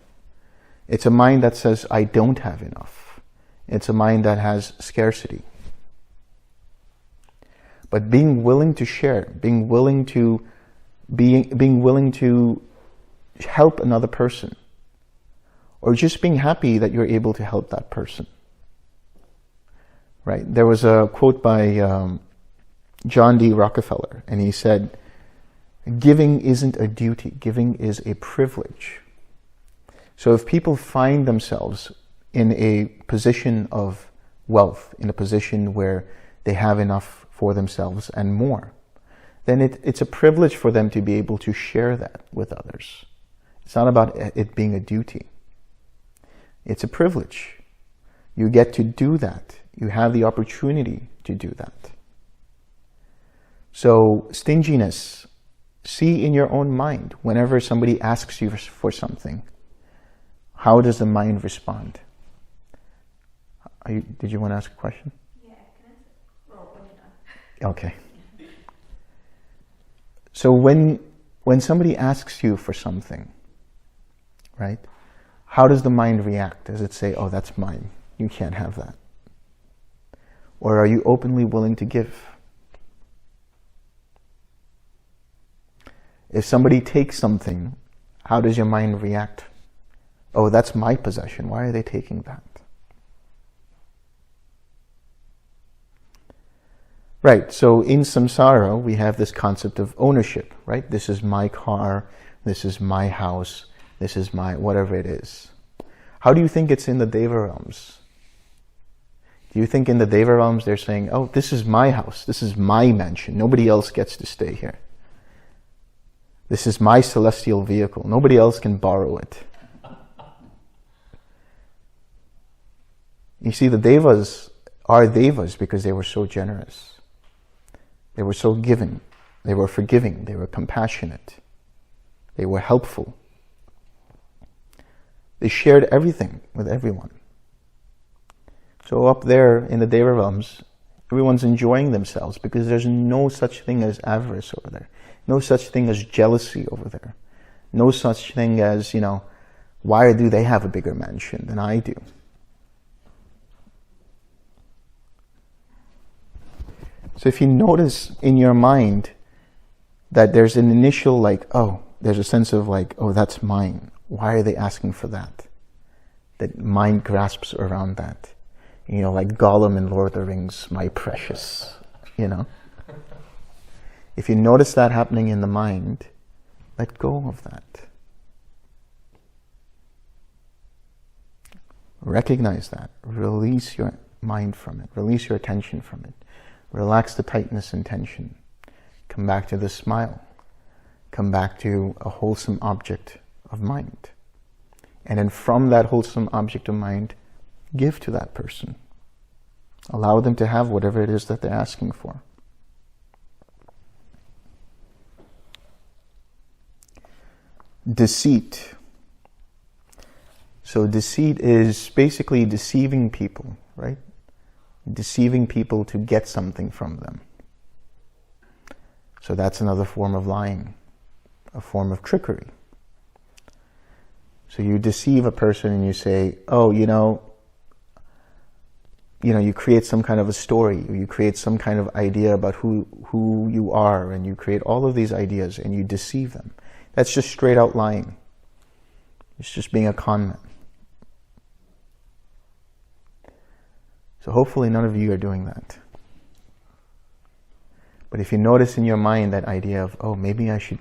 It's a mind that says, I don't have enough. It's a mind that has scarcity. But being willing to share, being willing to help another person, or just being happy that you're able to help that person. Right? There was a quote by John D. Rockefeller, and he said, giving isn't a duty, giving is a privilege. So if people find themselves in a position of wealth, in a position where they have enough for themselves and more, then it's a privilege for them to be able to share that with others. It's not about it being a duty. It's a privilege. You get to do that. You have the opportunity to do that. So stinginess, see in your own mind, whenever somebody asks you for something, how does the mind respond? Did you want to ask a question? Yeah, can I answer? Well, when you're done. Okay. So when somebody asks you for something, right? How does the mind react? Does it say, oh, that's mine, you can't have that? Or are you openly willing to give? If somebody takes something, how does your mind react? Oh, that's my possession, why are they taking that? Right, so in samsara, we have this concept of ownership, right? This is my car, this is my house, this is my whatever it is. How do you think it's in the Deva realms? Do you think in the Deva realms they're saying, oh, this is my house, this is my mansion, nobody else gets to stay here. This is my celestial vehicle, nobody else can borrow it. You see, the Devas are Devas because they were so generous. They were so giving, they were forgiving, they were compassionate, they were helpful. They shared everything with everyone. So up there in the Deva realms, everyone's enjoying themselves because there's no such thing as avarice over there. No such thing as jealousy over there. No such thing as, why do they have a bigger mansion than I do? So if you notice in your mind, that there's an initial there's a sense of oh, that's mine. Why are they asking for that? That mind grasps around that. Like Gollum in Lord of the Rings, my precious, If you notice that happening in the mind, let go of that. Recognize that. Release your mind from it. Release your attention from it. Relax the tightness and tension. Come back to the smile. Come back to a wholesome object of mind. And then from that wholesome object of mind, give to that person. Allow them to have whatever it is that they're asking for. Deceit. So deceit is basically deceiving people, right? Deceiving people to get something from them. So that's another form of lying, a form of trickery. So you deceive a person and you say, oh, you create some kind of a story, or you create some kind of idea about who you are, and you create all of these ideas and you deceive them. That's just straight out lying. It's just being a con man. So hopefully none of you are doing that. But if you notice in your mind that idea of, oh, maybe I should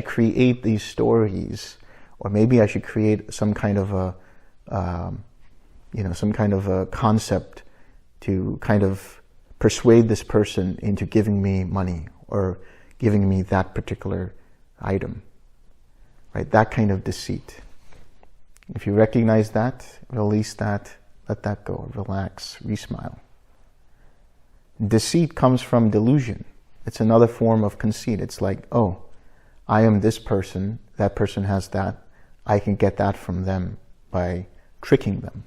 create these stories, or maybe I should create some kind of a concept to kind of persuade this person into giving me money or giving me that particular item, right? That kind of deceit. If you recognize that, release that, let that go, relax, re-smile. Deceit comes from delusion. It's another form of conceit. It's like, oh, I am this person, that person has that, I can get that from them by tricking them,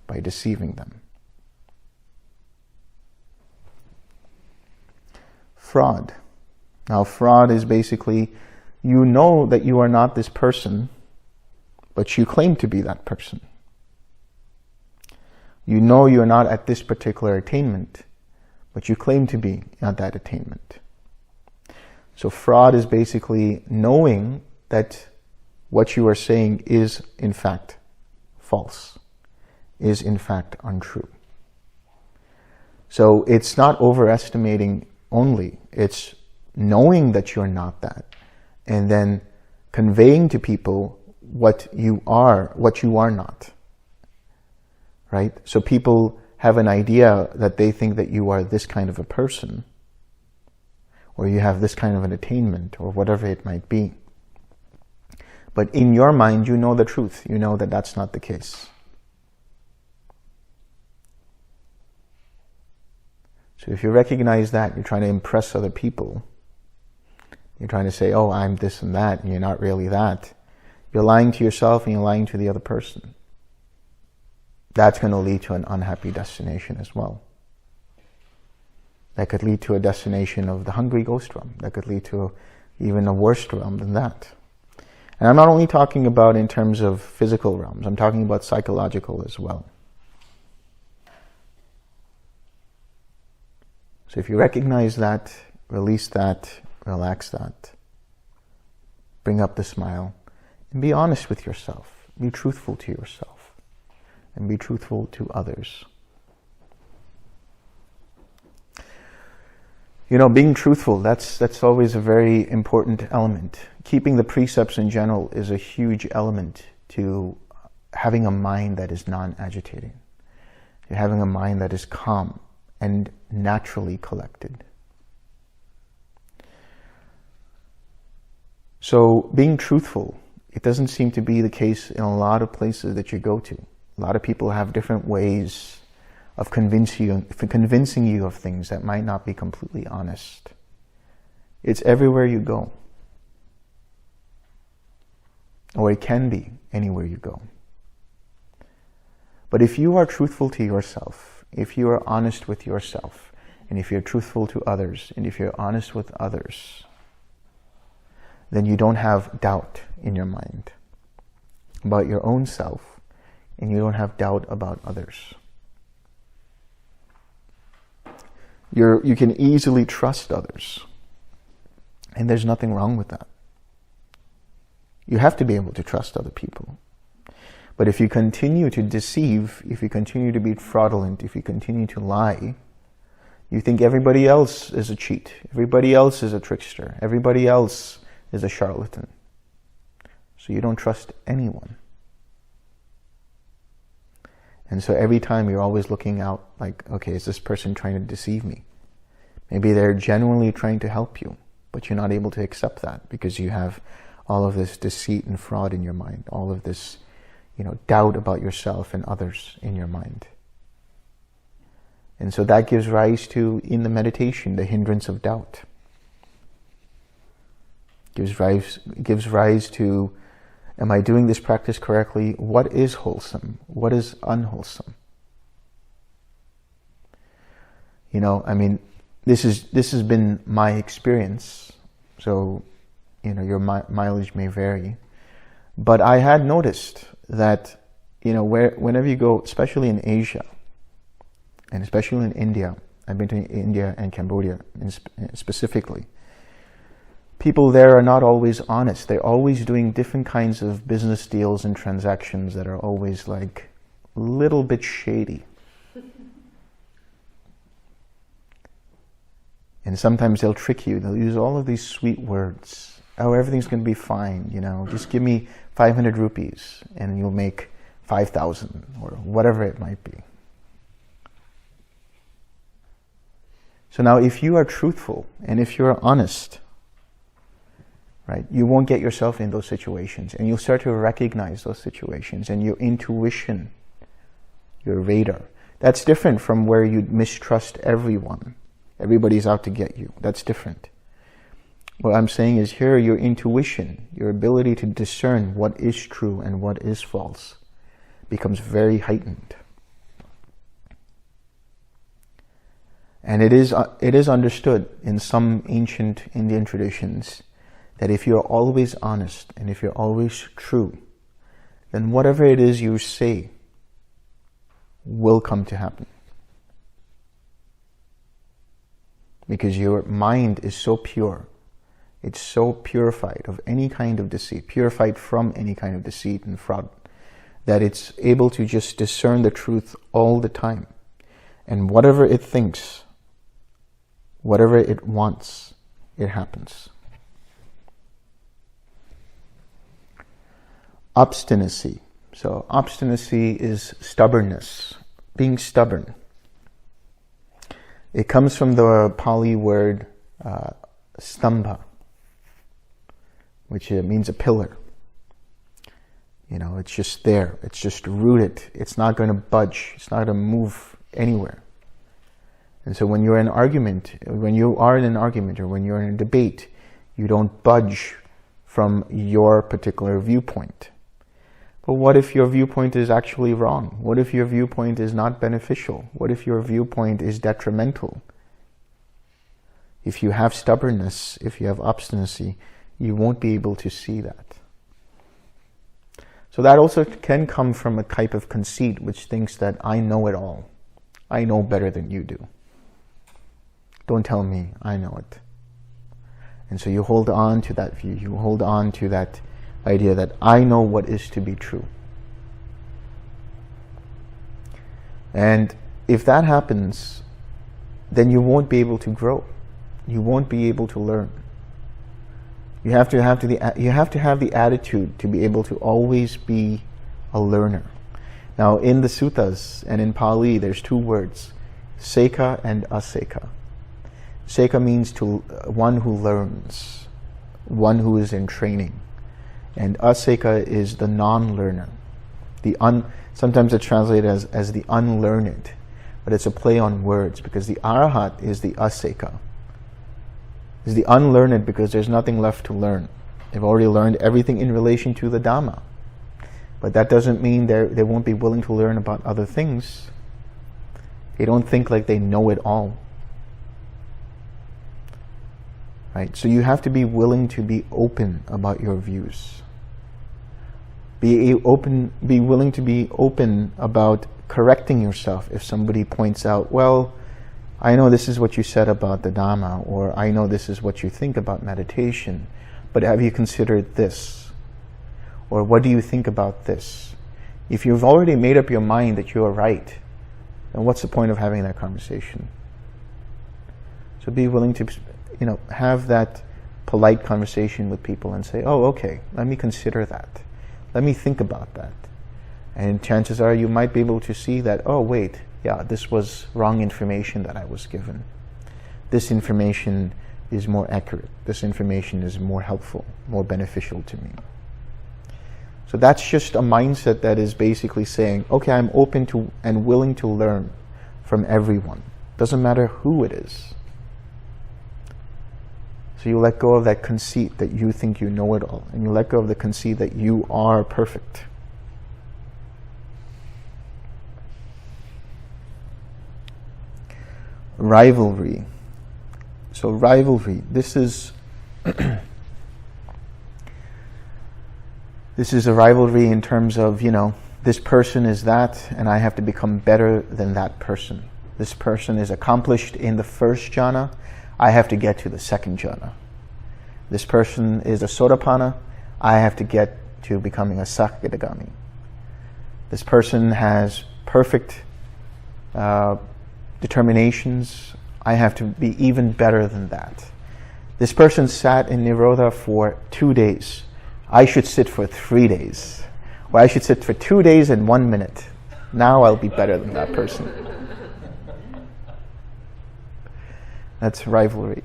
by deceiving them. Fraud. Now, fraud is basically, you know that you are not this person, but you claim to be that person. You know you're not at this particular attainment, but you claim to be at that attainment. So fraud is basically knowing that what you are saying is in fact false, is in fact untrue. So it's not overestimating only, it's knowing that you're not that, and then conveying to people what you are not. Right? So people have an idea that they think that you are this kind of a person, or you have this kind of an attainment, or whatever it might be. But in your mind, you know the truth. You know that that's not the case. So if you recognize that, you're trying to impress other people, you're trying to say, oh, I'm this and that, and you're not really that. You're lying to yourself and you're lying to the other person. That's going to lead to an unhappy destination as well. That could lead to a destination of the hungry ghost realm. That could lead to even a worse realm than that. And I'm not only talking about in terms of physical realms, I'm talking about psychological as well. So if you recognize that, release that, relax that, bring up the smile, and be honest with yourself. Be truthful to yourself, and be truthful to others. Being truthful, that's always a very important element. Keeping the precepts in general is a huge element to having a mind that is non-agitating. You're having a mind that is calm and naturally collected. So being truthful, it doesn't seem to be the case in a lot of places that you go to. A lot of people have different ways of convincing you of things that might not be completely honest. It's everywhere you go. Or it can be anywhere you go. But if you are truthful to yourself, if you are honest with yourself, and if you're truthful to others, and if you're honest with others, then you don't have doubt in your mind about your own self, and you don't have doubt about others. You can easily trust others. And there's nothing wrong with that. You have to be able to trust other people. But if you continue to deceive, if you continue to be fraudulent, if you continue to lie, you think everybody else is a cheat, everybody else is a trickster, everybody else is a charlatan. So you don't trust anyone. And so every time you're always looking out like, okay, is this person trying to deceive me? Maybe they're genuinely trying to help you, but you're not able to accept that because you have all of this deceit and fraud in your mind, all of this, doubt about yourself and others in your mind. And so that gives rise to, in the meditation, the hindrance of doubt. Gives rise to, am I doing this practice correctly? What is wholesome? What is unwholesome? This has been my experience. So, your mileage may vary. But I had noticed that, whenever you go, especially in Asia, and especially in India, I've been to India and Cambodia specifically, people there are not always honest. They're always doing different kinds of business deals and transactions that are always like a little bit shady. And sometimes they'll trick you. They'll use all of these sweet words. Oh, everything's going to be fine, just give me 500 rupees and you'll make 5,000 or whatever it might be. So now if you are truthful and if you're honest, right, you won't get yourself in those situations and you'll start to recognize those situations and your intuition, your radar. That's different from where you mistrust everyone. Everybody's out to get you. That's different. What I'm saying is here, your intuition, your ability to discern what is true and what is false becomes very heightened. And it is understood in some ancient Indian traditions that if you're always honest and if you're always true, then whatever it is you say will come to happen. Because your mind is so pure, it's so purified of any kind of deceit, purified from any kind of deceit and fraud, that it's able to just discern the truth all the time. And whatever it thinks, whatever it wants, it happens. Obstinacy. So obstinacy is stubbornness, being stubborn. It comes from the Pali word stambha, which means a pillar. It's just there. It's just rooted. It's not going to budge. It's not going to move anywhere. And so when you're in an argument, when you are in an argument or when you're in a debate, you don't budge from your particular viewpoint. But what if your viewpoint is actually wrong? What if your viewpoint is not beneficial? What if your viewpoint is detrimental? If you have stubbornness, if you have obstinacy, you won't be able to see that. So that also can come from a type of conceit which thinks that I know it all. I know better than you do. Don't tell me, I know it. And so you hold on to that view. You hold on to that idea that I know what is to be true. And if that happens, then you won't be able to grow. You won't be able to learn. You have to have the attitude to be able to always be a learner. Now, in the suttas and in Pali, there's two words, Sukha and Asukha. Sukha means to one who learns, one who is in training. And Asukha is the non-learner. Sometimes it's translated as the unlearned, but it's a play on words because the Arahat is the Asukha. Is the unlearned because there's nothing left to learn. They've already learned everything in relation to the Dhamma. But that doesn't mean they won't be willing to learn about other things. They don't think like they know it all. Right? So you have to be willing to be open about your views. Be willing to be open about correcting yourself if somebody points out, well, I know this is what you said about the Dhamma, or I know this is what you think about meditation, but have you considered this? Or what do you think about this? If you've already made up your mind that you are right, then what's the point of having that conversation? So be willing to, have that polite conversation with people and say, oh, okay, let me consider that. Let me think about that. And chances are you might be able to see that, oh, wait, yeah, this was wrong information that I was given. This information is more accurate. This information is more helpful, more beneficial to me. So that's just a mindset that is basically saying, okay, I'm open to and willing to learn from everyone. Doesn't matter who it is. So you let go of that conceit that you think you know it all, and you let go of the conceit that you are perfect. Rivalry. So rivalry, this is this is a rivalry in terms of, this person is that, and I have to become better than that person. This person is accomplished in the first jhana, I have to get to the second jhana. This person is a Sotapanna, I have to get to becoming a Sakadagami. This person has perfect determinations, I have to be even better than that. This person sat in Nirodha for 2 days. I should sit for 3 days. Or I should sit for 2 days and 1 minute. Now I'll be better than that person. That's rivalry.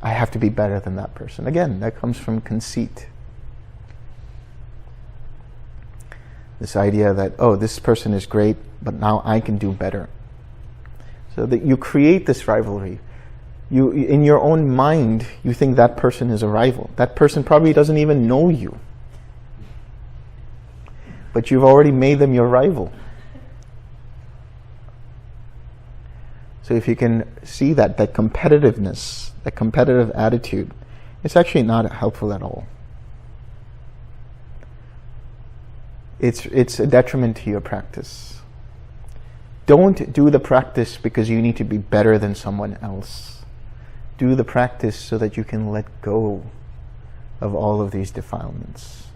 I have to be better than that person. Again, that comes from conceit. This idea that, oh, this person is great, but now I can do better. So that you create this rivalry. You, in your own mind, you think that person is a rival. That person probably doesn't even know you. But you've already made them your rival. So if you can see that competitiveness, that competitive attitude, it's actually not helpful at all. It's a detriment to your practice. Don't do the practice because you need to be better than someone else. Do the practice so that you can let go of all of these defilements.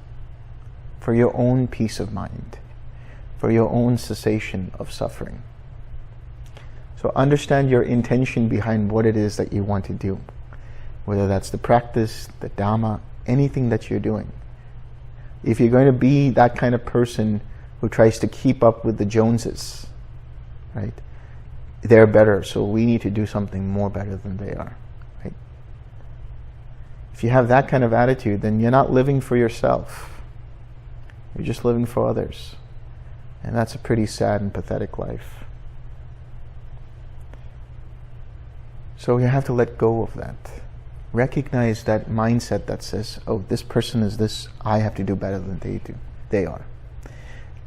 For your own peace of mind. For your own cessation of suffering. So understand your intention behind what it is that you want to do. Whether that's the practice, the Dhamma, anything that you're doing. If you're going to be that kind of person who tries to keep up with the Joneses, right? They're better, so we need to do something more better than they are, right? If you have that kind of attitude, then you're not living for yourself. You're just living for others. And that's a pretty sad and pathetic life. So you have to let go of that. Recognize that mindset that says, oh, this person is this, I have to do better than they are.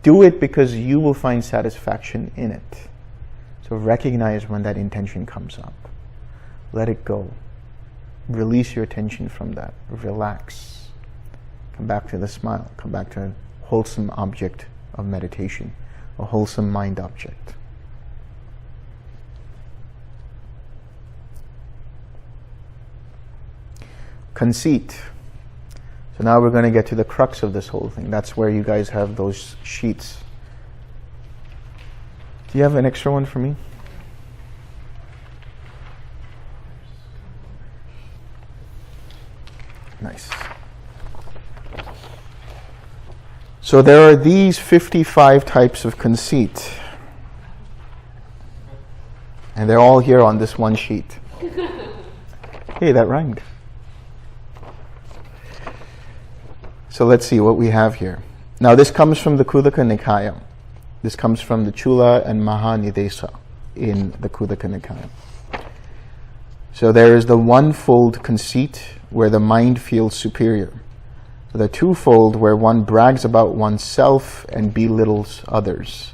Do it because you will find satisfaction in it. So recognize when that intention comes up. Let it go. Release your attention from that. Relax. Come back to the smile. Come back to a wholesome object of meditation. A wholesome mind object. Conceit. So now we're going to get to the crux of this whole thing. That's where you guys have those sheets. Do you have an extra one for me? Nice. So there are these 55 types of conceit. And they're all here on this one sheet. Hey, that rhymed. So let's see what we have here. Now this comes from the Khuddaka Nikaya. This comes from the Chula and Mahanidesa in the Khuddaka Nikaya. So there is the one-fold conceit where the mind feels superior. The two-fold where one brags about oneself and belittles others.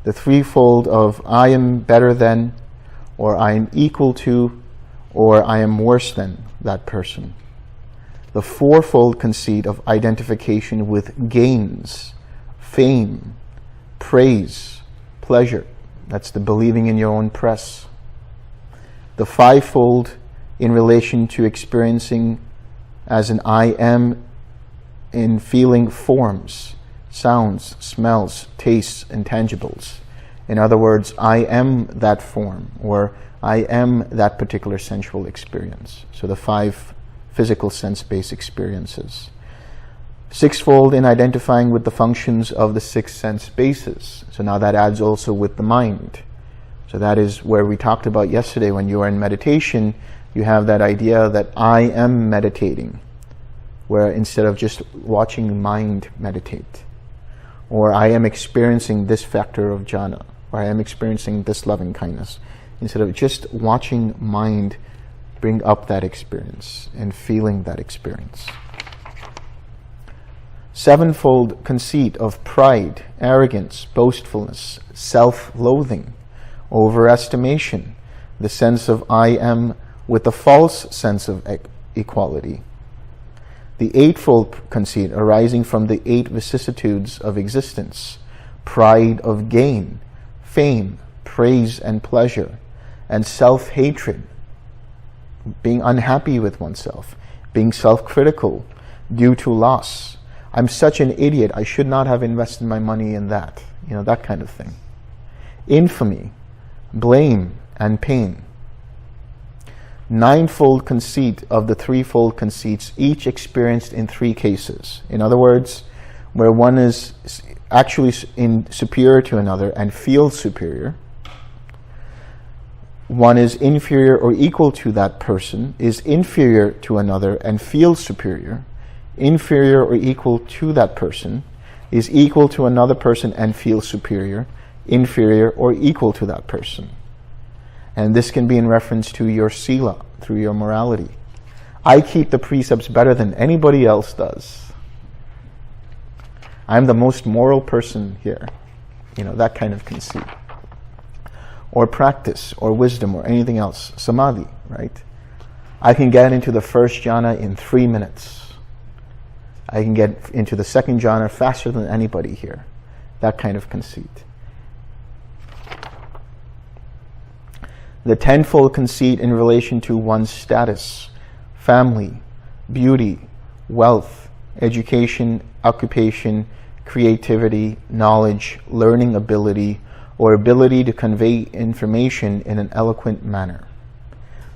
The threefold of I am better than, or I am equal to, or I am worse than that person. The fourfold conceit of identification with gains, fame, praise, pleasure. That's the believing in your own press. The fivefold in relation to experiencing as an I am in feeling forms, sounds, smells, tastes, and tangibles. In other words, I am that form, or I am that particular sensual experience. So the 5 physical sense-based experiences. Sixfold in identifying with the functions of the 6 sense bases. So now that adds also with the mind. So that is where we talked about yesterday when you are in meditation, you have that idea that I am meditating, where instead of just watching mind meditate, or I am experiencing this factor of jhana, or I am experiencing this loving kindness, instead of just watching mind bring up that experience and feeling that experience. Sevenfold conceit of pride, arrogance, boastfulness, self-loathing, overestimation, the sense of I am with a false sense of equality. The eightfold conceit arising from the 8 vicissitudes of existence, pride of gain, fame, praise and pleasure, and self-hatred, being unhappy with oneself, being self-critical due to loss. I'm such an idiot, I should not have invested my money in that. That kind of thing. Infamy, blame, and pain. Ninefold conceit of the threefold conceits, each experienced in 3 cases. In other words, where one is actually superior to another and feels superior, one is inferior or equal to that person, is inferior to another and feels superior, inferior or equal to that person, is equal to another person and feels superior, inferior or equal to that person. And this can be in reference to your sila, through your morality. I keep the precepts better than anybody else does. I'm the most moral person here. That kind of conceit. Or practice, or wisdom, or anything else. Samadhi, right? I can get into the first jhana in 3 minutes. I can get into the second jhana faster than anybody here. That kind of conceit. The tenfold conceit in relation to one's status, family, beauty, wealth, education, occupation, creativity, knowledge, learning ability, or ability to convey information in an eloquent manner.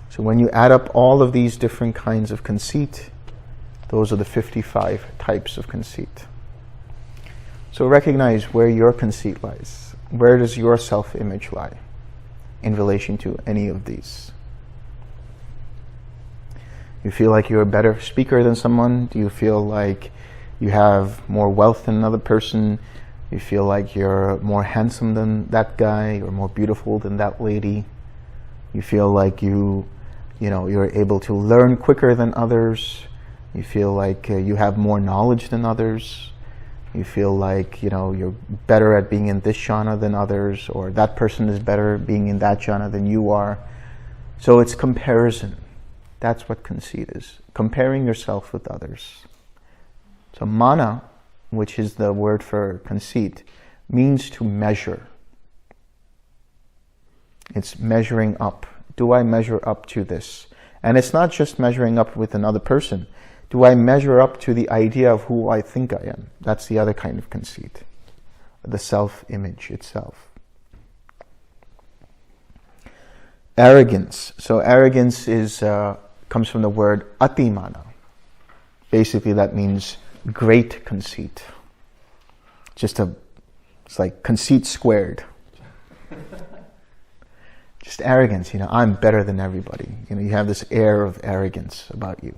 So when you add up all of these different kinds of conceit, those are the 55 types of conceit. So recognize where your conceit lies. Where does your self-image lie in relation to any of these? You feel like you're a better speaker than someone? Do you feel like you have more wealth than another person? You feel like you're more handsome than that guy or more beautiful than that lady? You feel like you're able to learn quicker than others? You feel like you have more knowledge than others? You feel like you're better at being in this jhana than others, or that person is better at being in that jhana than you are. So it's comparison. That's what conceit is. Comparing yourself with others. So mana, which is the word for conceit, means to measure. It's measuring up. Do I measure up to this? And it's not just measuring up with another person. Do I measure up to the idea of who I think I am? That's the other kind of conceit. The self-image itself. Arrogance. So arrogance comes from the word atimana. Basically that means great conceit. It's like conceit squared. Just arrogance, I'm better than everybody. You have this air of arrogance about you.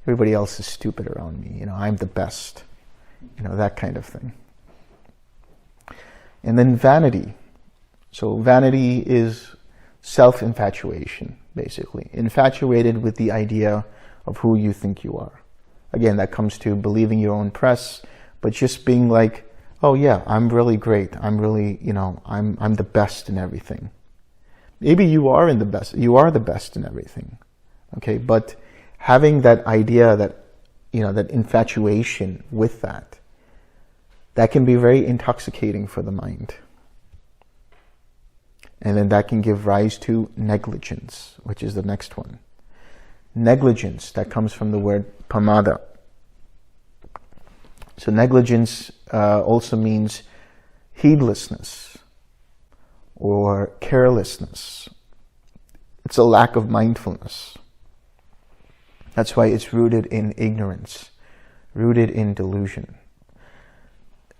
Everybody else is stupid around me. I'm the best. That kind of thing. And then vanity. So vanity is self-infatuation, basically. Infatuated with the idea of who you think you are. Again, that comes to believing your own press, but just being like, oh yeah, I'm really great. I'm really, I'm the best in everything. Maybe you are the best in everything. Okay, but having that idea, that that infatuation with that can be very intoxicating for the mind. And then that can give rise to negligence, which is the next one. Negligence, that comes from the word pamada. So negligence also means heedlessness or carelessness. It's a lack of mindfulness. That's why it's rooted in ignorance, rooted in delusion.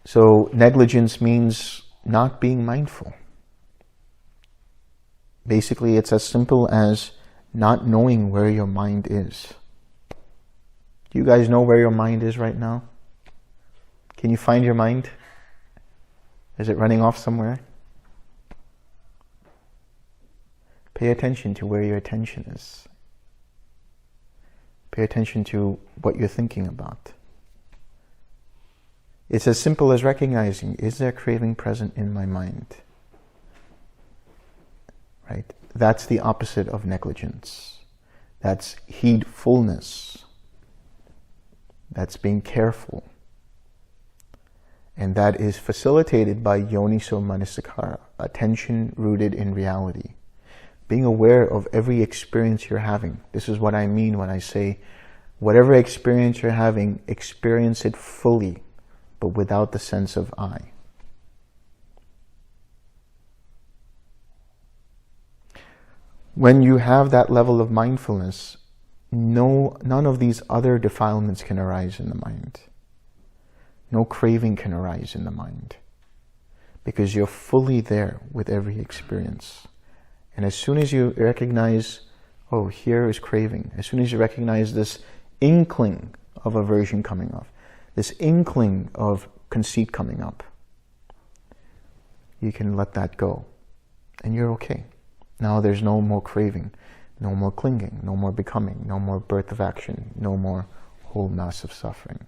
So negligence means not being mindful. Basically, it's as simple as not knowing where your mind is. Do you guys know where your mind is right now? Can you find your mind? Is it running off somewhere? Pay attention to where your attention is. Pay attention to what you're thinking about. It's as simple as recognizing, is there craving present in my mind? Right? That's the opposite of negligence. That's heedfulness. That's being careful. And that is facilitated by yoniso manasikara, attention rooted in reality. Being aware of every experience you're having. This is what I mean when I say, whatever experience you're having, experience it fully, but without the sense of I. When you have that level of mindfulness, none of these other defilements can arise in the mind. No craving can arise in the mind. Because you're fully there with every experience. And as soon as you recognize, oh, here is craving. As soon as you recognize this inkling of aversion coming up, this inkling of conceit coming up, you can let that go. And you're okay. Now there's no more craving, no more clinging, no more becoming, no more birth of action, no more whole mass of suffering.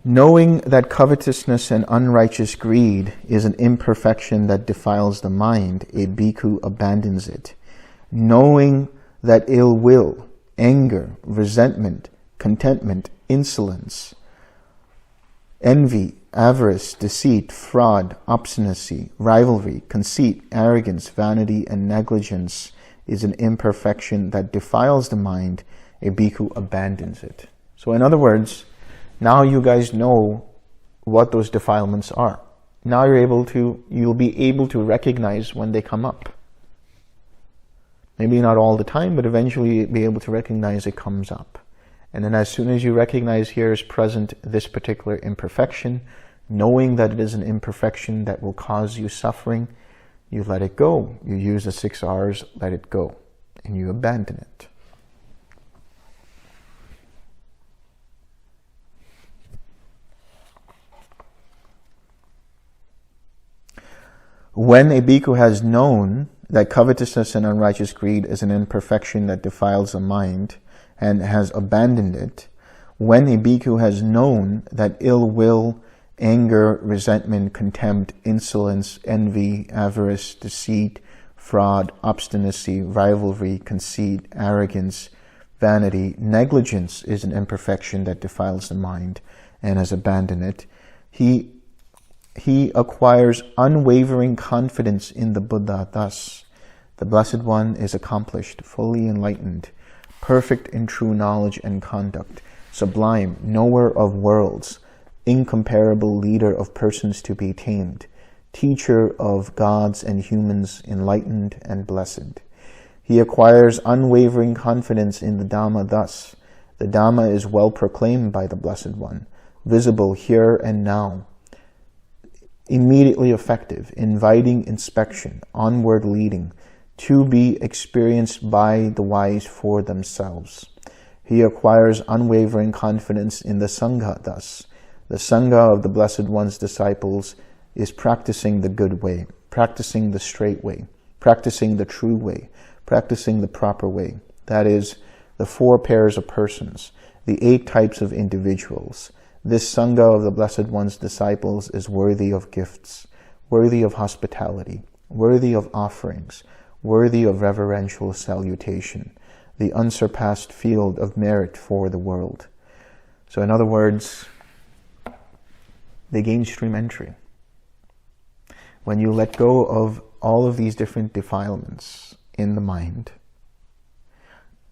Knowing that covetousness and unrighteous greed is an imperfection that defiles the mind, a bhikkhu abandons it. Knowing that ill will, anger, resentment, contentment, insolence, envy, avarice, deceit, fraud, obstinacy, rivalry, conceit, arrogance, vanity, and negligence is an imperfection that defiles the mind, a bhikkhu abandons it. So in other words, now you guys know what those defilements are. Now you'll be able to recognize when they come up. Maybe not all the time, but eventually you'll be able to recognize it comes up. And then as soon as you recognize here is present this particular imperfection, knowing that it is an imperfection that will cause you suffering, you let it go. You use the 6 R's, let it go, and you abandon it. When a bhikkhu has known that covetousness and unrighteous greed is an imperfection that defiles the mind and has abandoned it, when a bhikkhu has known that ill will, anger, resentment, contempt, insolence, envy, avarice, deceit, fraud, obstinacy, rivalry, conceit, arrogance, vanity, negligence is an imperfection that defiles the mind and has abandoned it, he acquires unwavering confidence in the Buddha. Thus, the Blessed One is accomplished, fully enlightened, perfect in true knowledge and conduct, sublime, knower of worlds, incomparable leader of persons to be tamed, teacher of gods and humans, enlightened and blessed. He acquires unwavering confidence in the Dhamma. Thus, the Dhamma is well proclaimed by the Blessed One, visible here and now, immediately effective, inviting inspection, onward leading, to be experienced by the wise for themselves. He acquires unwavering confidence in the Sangha. Thus, the Sangha of the Blessed One's disciples is practicing the good way, practicing the straight way, practicing the true way, practicing the proper way. That is, the 4 pairs of persons, the 8 types of individuals. This Sangha of the Blessed One's disciples is worthy of gifts, worthy of hospitality, worthy of offerings, worthy of reverential salutation, the unsurpassed field of merit for the world. So in other words, they gain stream entry. When you let go of all of these different defilements in the mind,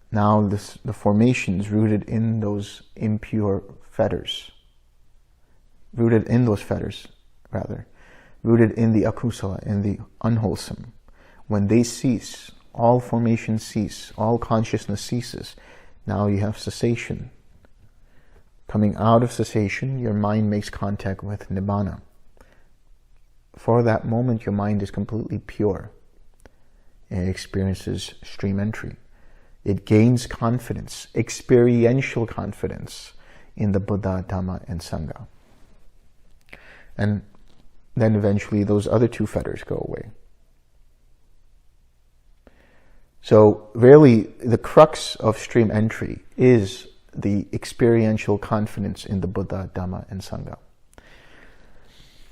now the formations rooted in those impure fetters, rooted in the akusala, in the unwholesome, when they cease, all formations cease, all consciousness ceases. Now you have cessation. Coming out of cessation, your mind makes contact with nibbana. For that moment, your mind is completely pure. It experiences stream entry. It gains confidence, experiential confidence in the Buddha, Dhamma, and Sangha. And then eventually those other two fetters go away. So really, the crux of stream entry is the experiential confidence in the Buddha, Dhamma, and Sangha.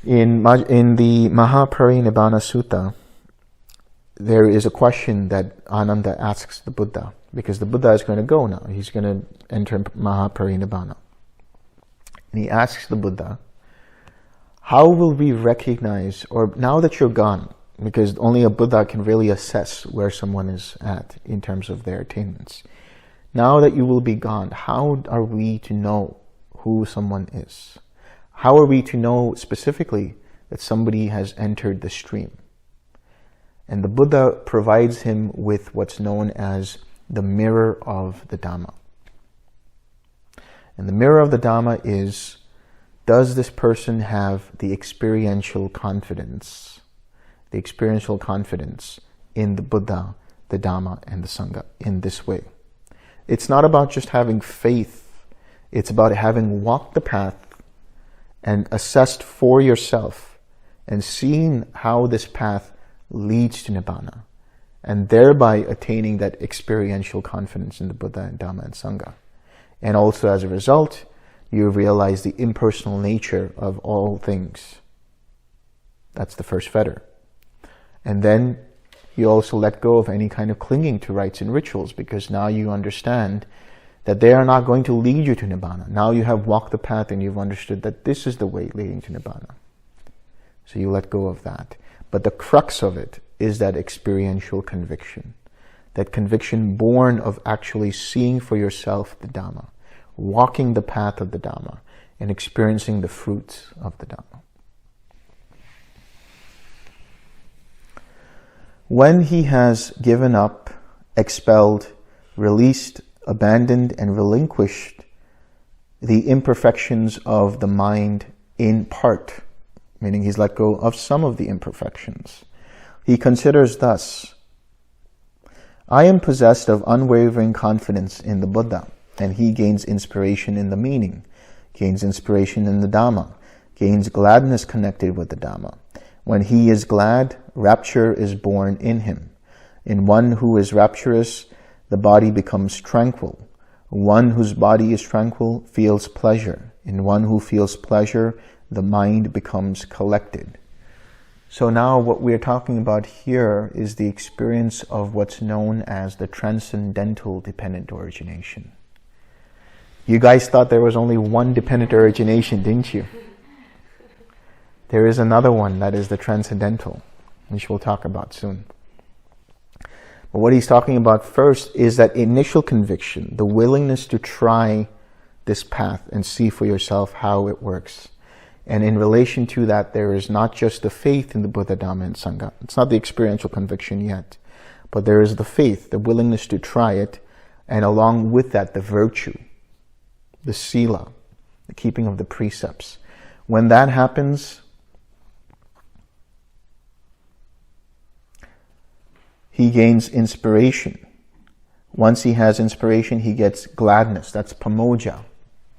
In the Mahaparinibbana Sutta, there is a question that Ananda asks the Buddha, because the Buddha is going to go now. He's going to enter Mahaparinibbana. And he asks the Buddha, how will we recognize, or now that you're gone, because only a Buddha can really assess where someone is at in terms of their attainments. Now that you will be gone, how are we to know who someone is? How are we to know specifically that somebody has entered the stream? And the Buddha provides him with what's known as the mirror of the Dhamma. And the mirror of the Dhamma is, does this person have the experiential confidence in the Buddha, the Dhamma, and the Sangha in this way? It's not about just having faith. It's about having walked the path and assessed for yourself and seeing how this path leads to Nibbana, and thereby attaining that experiential confidence in the Buddha and Dhamma and Sangha. And also as a result, you realize the impersonal nature of all things. That's the first fetter. And then you also let go of any kind of clinging to rites and rituals, because now you understand that they are not going to lead you to Nibbana. Now you have walked the path and you've understood that this is the way leading to Nibbana. So you let go of that. But the crux of it is that experiential conviction. That conviction born of actually seeing for yourself the Dhamma, walking the path of the Dhamma, and experiencing the fruits of the Dhamma. When he has given up, expelled, released, abandoned, and relinquished the imperfections of the mind in part, meaning he's let go of some of the imperfections, he considers thus, I am possessed of unwavering confidence in the Buddha, and he gains inspiration in the meaning, gains inspiration in the Dhamma, gains gladness connected with the Dhamma. When he is glad, rapture is born in him. In one who is rapturous, the body becomes tranquil. One whose body is tranquil feels pleasure. In one who feels pleasure, the mind becomes collected. So now what we're talking about here is the experience of what's known as the Transcendental dependent origination. You guys thought there was only one dependent origination, didn't you? There is another one, that is the Transcendental, which we'll talk about soon. But what he's talking about first is that initial conviction, the willingness to try this path and see for yourself how it works. And in relation to that, there is not just the faith in the Buddha, Dhamma, and Sangha. It's not the experiential conviction yet, but there is the faith, the willingness to try it, and along with that, the virtue, the sila, the keeping of the precepts. When that happens, he gains inspiration. Once he has inspiration, he gets gladness. That's pamoja.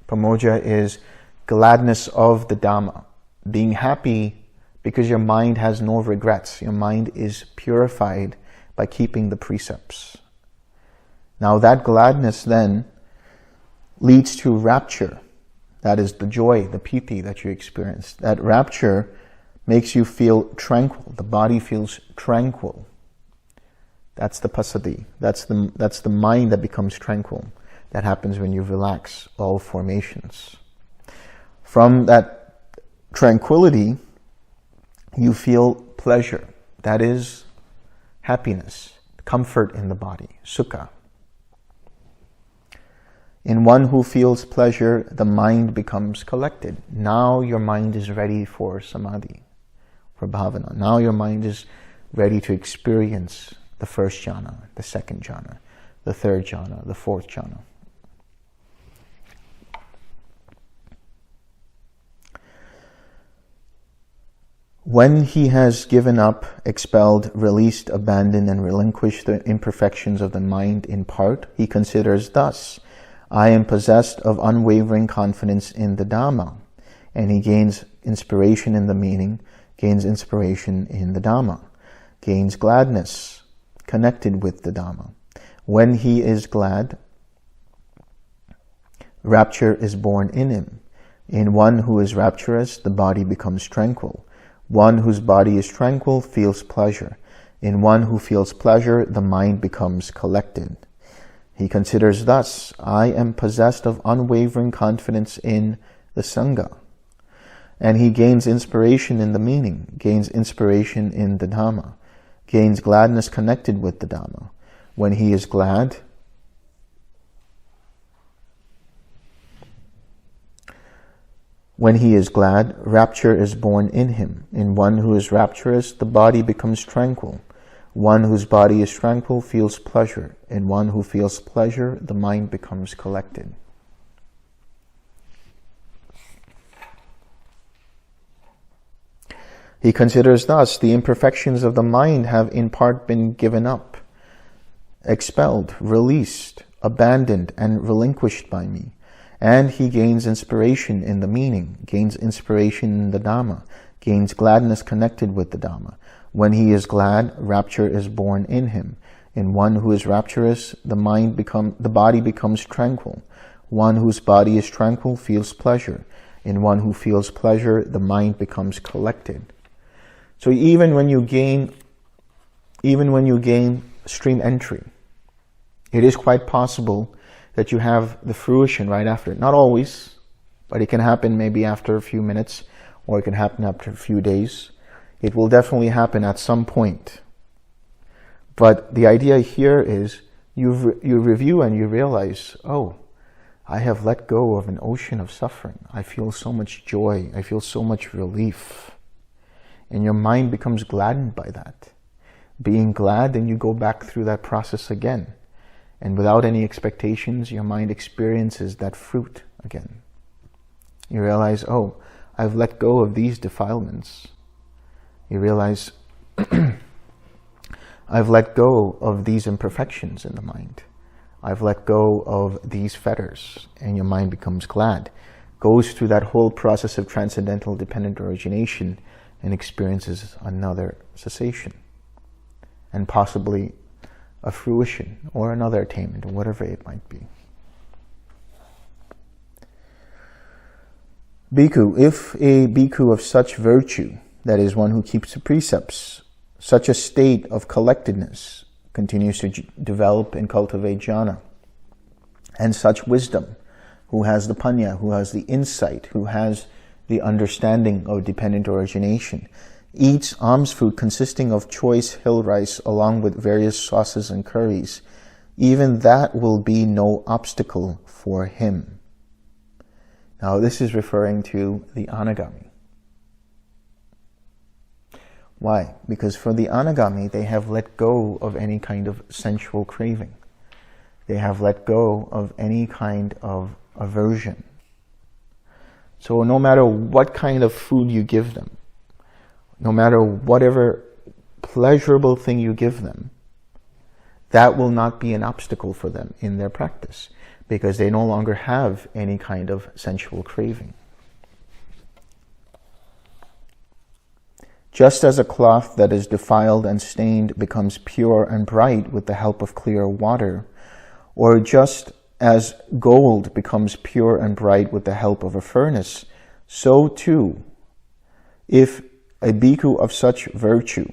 Pamoja is gladness of the Dhamma. Being happy because your mind has no regrets. Your mind is purified by keeping the precepts. Now that gladness then leads to rapture. That is the joy, the piti that you experience. That rapture makes you feel tranquil. The body feels tranquil. That's the passaddhi. That's the mind that becomes tranquil. That happens when you relax all formations. From that tranquility, you feel pleasure. That is happiness, comfort in the body, Sukha. In one who feels pleasure, the mind becomes collected. Now your mind is ready for samadhi, for bhavana. Now your mind is ready to experience the first jhana, the second jhana, the third jhana, the fourth jhana. When he has given up, expelled, released, abandoned, and relinquished the imperfections of the mind in part, he considers thus: I am possessed of unwavering confidence in the Dhamma. And he gains inspiration in the meaning, gains inspiration in the Dhamma, gains gladness connected with the Dhamma. When he is glad, rapture is born in him. In one who is rapturous, the body becomes tranquil. One whose body is tranquil feels pleasure. In one who feels pleasure, the mind becomes collected. He considers thus: I am possessed of unwavering confidence in the Sangha. And he gains inspiration in the meaning, gains inspiration in the Dhamma, gains gladness connected with the Dhamma. When he is glad, rapture is born in him. In one who is rapturous, the body becomes tranquil. One whose body is tranquil feels pleasure. In one who feels pleasure, the mind becomes collected. He considers thus: the imperfections of the mind have in part been given up, expelled, released, abandoned, and relinquished by me. And he gains inspiration in the meaning, gains inspiration in the Dhamma, gains gladness connected with the Dhamma. When he is glad, rapture is born in him. In one who is rapturous, the body becomes tranquil. One whose body is tranquil feels pleasure. In one who feels pleasure, the mind becomes collected. So even when you gain stream entry, it is quite possible that you have the fruition right after it. Not always, but it can happen maybe after a few minutes, or it can happen after a few days. It will definitely happen at some point. But the idea here is you review and you realize, oh, I have let go of an ocean of suffering. I feel so much joy. I feel so much relief. And your mind becomes gladdened by that. Being glad, then you go back through that process again. And without any expectations, your mind experiences that fruit again. You realize, oh, I've let go of these defilements. You realize, I've let go of these imperfections in the mind. I've let go of these fetters, and your mind becomes glad. Goes through that whole process of transcendental dependent origination and experiences another cessation. And possibly a fruition or another attainment, or whatever it might be. Bhikkhu, if a bhikkhu of such virtue, that is one who keeps the precepts, such a state of collectedness, continues to develop and cultivate jhana, and such wisdom, who has the panya, who has the insight, who has the understanding of dependent origination, eats alms food consisting of choice hill rice along with various sauces and curries, even that will be no obstacle for him. Now this is referring to the anagami. Why? Because for the anagami, they have let go of any kind of sensual craving. They have let go of any kind of aversion. So no matter what kind of food you give them, no matter whatever pleasurable thing you give them, that will not be an obstacle for them in their practice, because they no longer have any kind of sensual craving. Just as a cloth that is defiled and stained becomes pure and bright with the help of clear water, or just as gold becomes pure and bright with the help of a furnace, so too, if a bhikkhu of such virtue,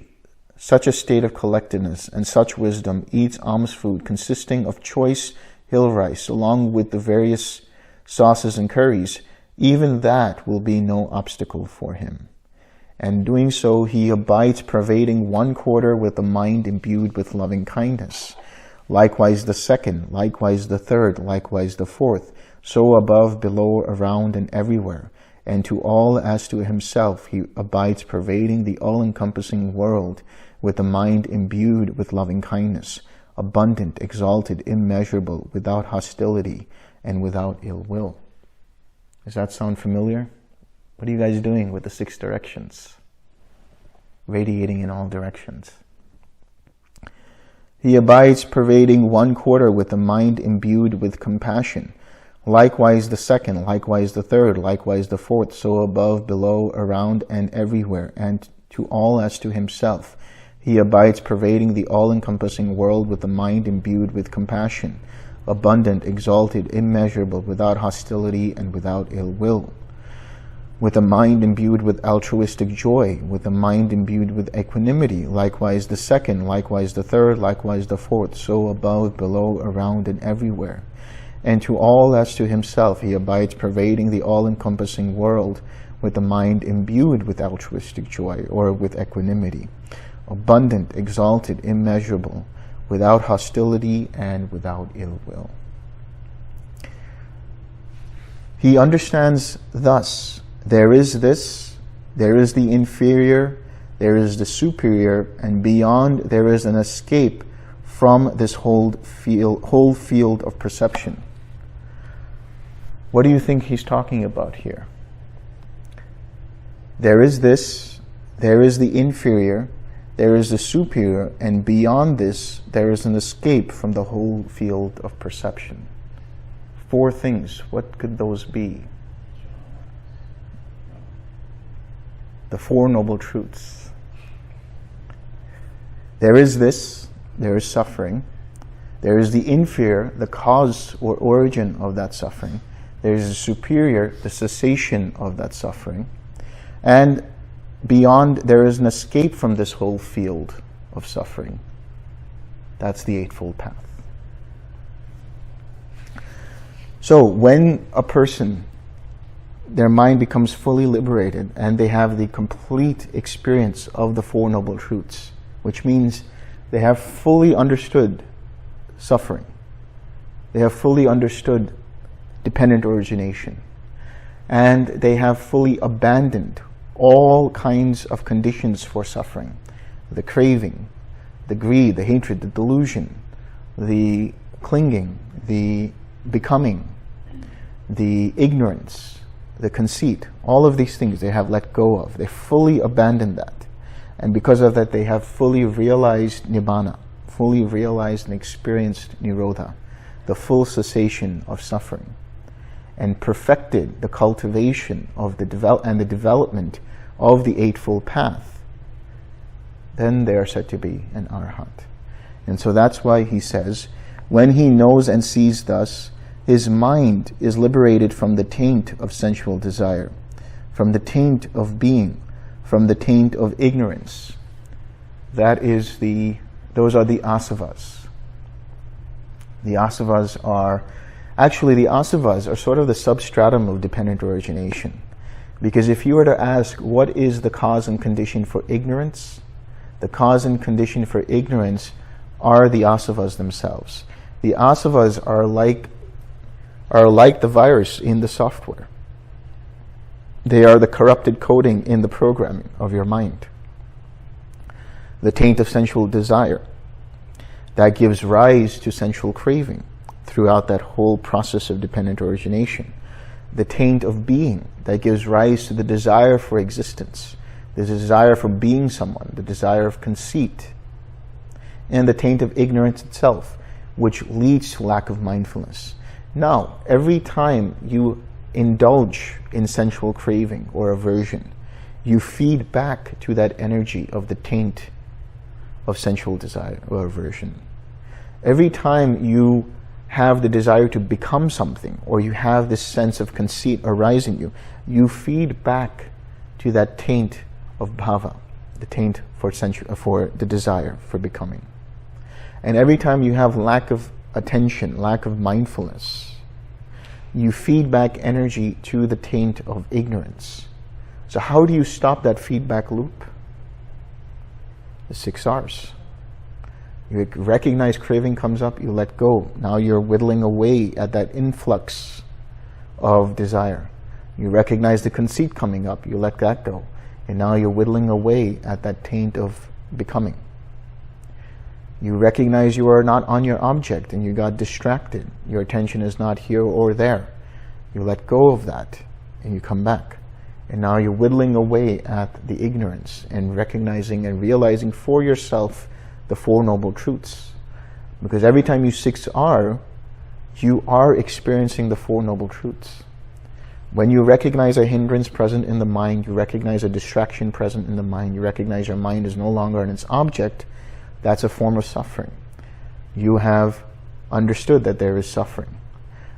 such a state of collectedness, and such wisdom eats alms food consisting of choice hill rice along with the various sauces and curries, even that will be no obstacle for him. And doing so, he abides pervading one quarter with the mind imbued with loving kindness. Likewise the second, likewise the third, likewise the fourth, so above, below, around, and everywhere. And to all as to himself, he abides pervading the all-encompassing world with the mind imbued with loving kindness, abundant, exalted, immeasurable, without hostility, and without ill will. Does that sound familiar? What are you guys doing with the 6 directions? Radiating in all directions. He abides pervading one quarter with the mind imbued with compassion. Likewise the second, likewise the third, likewise the fourth, so above, below, around, and everywhere. And to all as to himself, he abides pervading the all-encompassing world with the mind imbued with compassion, abundant, exalted, immeasurable, without hostility, and without ill will. With a mind imbued with altruistic joy, with a mind imbued with equanimity, likewise the second, likewise the third, likewise the fourth, so above, below, around, and everywhere. And to all as to himself, he abides pervading the all-encompassing world with the mind imbued with altruistic joy, or with equanimity, abundant, exalted, immeasurable, without hostility, and without ill will. He understands thus: there is this, there is the inferior, there is the superior, and beyond there is an escape from this whole field of perception. What do you think he's talking about here? There is this, there is the inferior, there is the superior, and beyond this there is an escape from the whole field of perception. 4 things. What could those be? The 4 Noble Truths. There is this, there is suffering. There is the inferior, the cause or origin of that suffering. There is the superior, the cessation of that suffering. And beyond, there is an escape from this whole field of suffering. That's the Eightfold Path. So when a person, their mind becomes fully liberated and they have the complete experience of the 4 Noble Truths, which means they have fully understood suffering. They have fully understood dependent origination. And they have fully abandoned all kinds of conditions for suffering. The craving, the greed, the hatred, the delusion, the clinging, the becoming, the ignorance, the conceit. All of these things they have let go of. They fully abandoned that. And because of that, they have fully realized Nibbana, fully realized and experienced Nirodha, the full cessation of suffering, and perfected the cultivation of the development of the Eightfold Path. Then they are said to be an Arhat. And so that's why he says, when he knows and sees thus, his mind is liberated from the taint of sensual desire, from the taint of being, from the taint of ignorance. Those are the Asavas. The Asavas are sort of the substratum of dependent origination. Because if you were to ask, what is the cause and condition for ignorance? The cause and condition for ignorance are the Asavas themselves. The Asavas are like the virus in the software. They are the corrupted coding in the programming of your mind. The taint of sensual desire that gives rise to sensual craving throughout that whole process of dependent origination. The taint of being that gives rise to the desire for existence, the desire for being someone, the desire of conceit, and the taint of ignorance itself, which leads to lack of mindfulness. Now, every time you indulge in sensual craving or aversion, you feed back to that energy of the taint of sensual desire or aversion. Every time you have the desire to become something, or you have this sense of conceit arising in you, you feed back to that taint of bhava, the taint for the desire for becoming. And every time you have lack of attention, lack of mindfulness, you feed back energy to the taint of ignorance. So how do you stop that feedback loop? The 6 R's. You recognize craving comes up, you let go. Now you're whittling away at that influx of desire. You recognize the conceit coming up, you let that go. And now you're whittling away at that taint of becoming. You recognize you are not on your object and you got distracted. Your attention is not here or there. You let go of that and you come back. And now you're whittling away at the ignorance and recognizing and realizing for yourself the Four Noble Truths. Because every time you 6R, you are experiencing the Four Noble Truths. When you recognize a hindrance present in the mind, you recognize a distraction present in the mind, you recognize your mind is no longer on its object, that's a form of suffering. You have understood that there is suffering.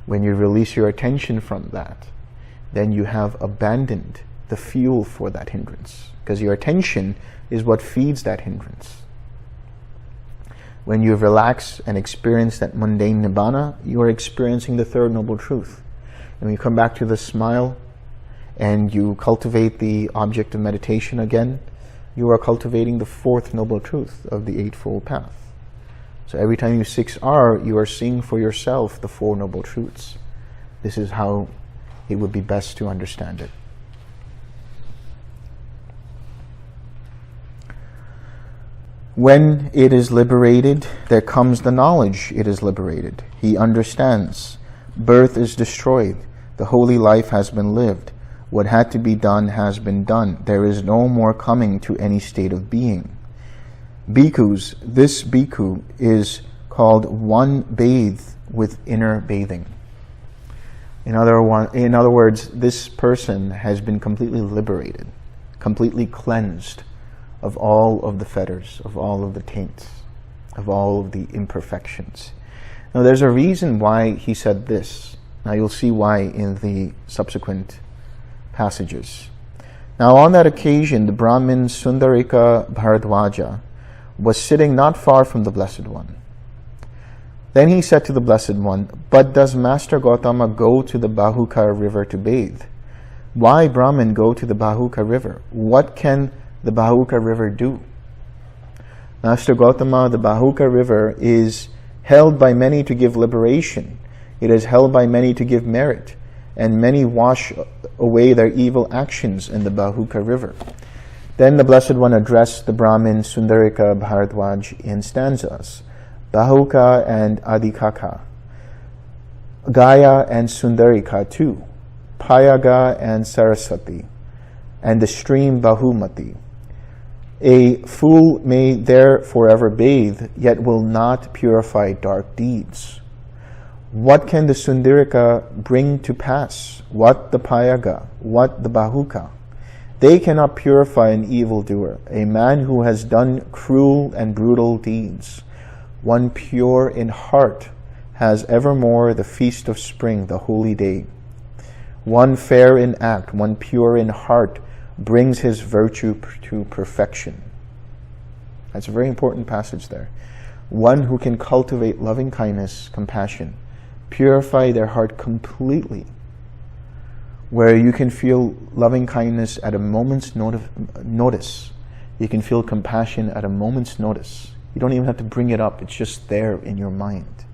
When you release your attention from that, then you have abandoned the fuel for that hindrance, because your attention is what feeds that hindrance. When you relax and experience that mundane nibbana, you are experiencing the Third Noble Truth. And when you come back to the smile and you cultivate the object of meditation again, you are cultivating the Fourth Noble Truth of the Eightfold Path. So every time you 6R, you are seeing for yourself the Four Noble Truths. This is how it would be best to understand it. When it is liberated, there comes the knowledge it is liberated. He understands. Birth is destroyed. The holy life has been lived. What had to be done has been done. There is no more coming to any state of being. Bhikkhus, this bhikkhu is called one bathed with inner bathing. In other words, this person has been completely liberated, completely cleansed of all of the fetters, of all of the taints, of all of the imperfections. Now there's a reason why he said this. Now you'll see why in the subsequent passages. Now on that occasion, the Brahmin Sundarika Bharadwaja was sitting not far from the Blessed One. Then he said to the Blessed One, "But does Master Gautama go to the Bahuka river to bathe? Why, Brahmin, go to the Bahuka river? What can the Bahuka river do?" Master Gautama, the Bahuka river is held by many to give liberation. It is held by many to give merit, and many wash away their evil actions in the Bahuka river. Then the Blessed One addressed the Brahmin Sundarika Bharadwaj in stanzas. Bahuka and Adhikaka, Gaya and Sundarika too, Payaga and Saraswati, and the stream Bahumati. A fool may there forever bathe, yet will not purify dark deeds. What can the Sundarika bring to pass? What the Payaga? What the Bahuka? They cannot purify an evildoer, a man who has done cruel and brutal deeds. One pure in heart has evermore the feast of spring, the holy day. One fair in act, one pure in heart, brings his virtue to perfection. That's a very important passage there. One who can cultivate loving kindness, compassion, purify their heart completely, where you can feel loving kindness at a moment's notice. You can feel compassion at a moment's notice. You don't even have to bring it up. It's just there in your mind.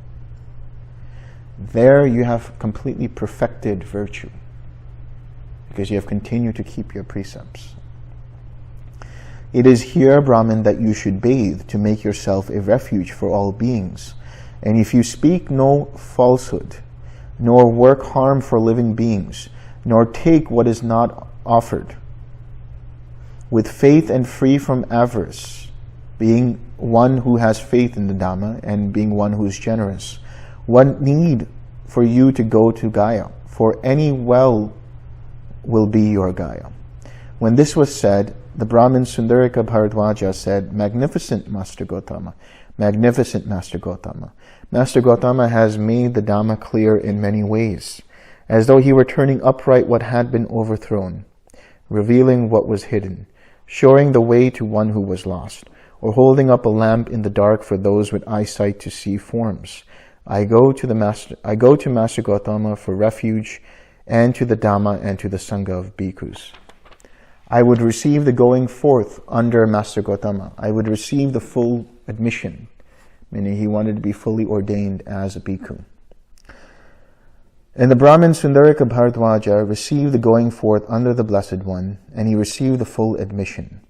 There you have completely perfected virtue because you have continued to keep your precepts. It is here, Brahmin, that you should bathe to make yourself a refuge for all beings. And if you speak no falsehood, nor work harm for living beings, nor take what is not offered, with faith and free from avarice, being one who has faith in the Dhamma and being one who is generous, what need for you to go to Gaya? For any well will be your Gaya. When this was said, the Brahmin Sundarika Bharadwaja said, "Magnificent Master Gautama, magnificent Master Gautama. Master Gautama has made the Dhamma clear in many ways, as though he were turning upright what had been overthrown, revealing what was hidden, showing the way to one who was lost, or holding up a lamp in the dark for those with eyesight to see forms. I go to Master Gautama for refuge, and to the Dhamma and to the Sangha of bhikkhus. I would receive the going forth under Master Gautama. I would receive the full admission, meaning he wanted to be fully ordained as a bhikkhu. And the Brahmin Sundarika Bharadwaja received the going forth under the Blessed One, and he received the full admission.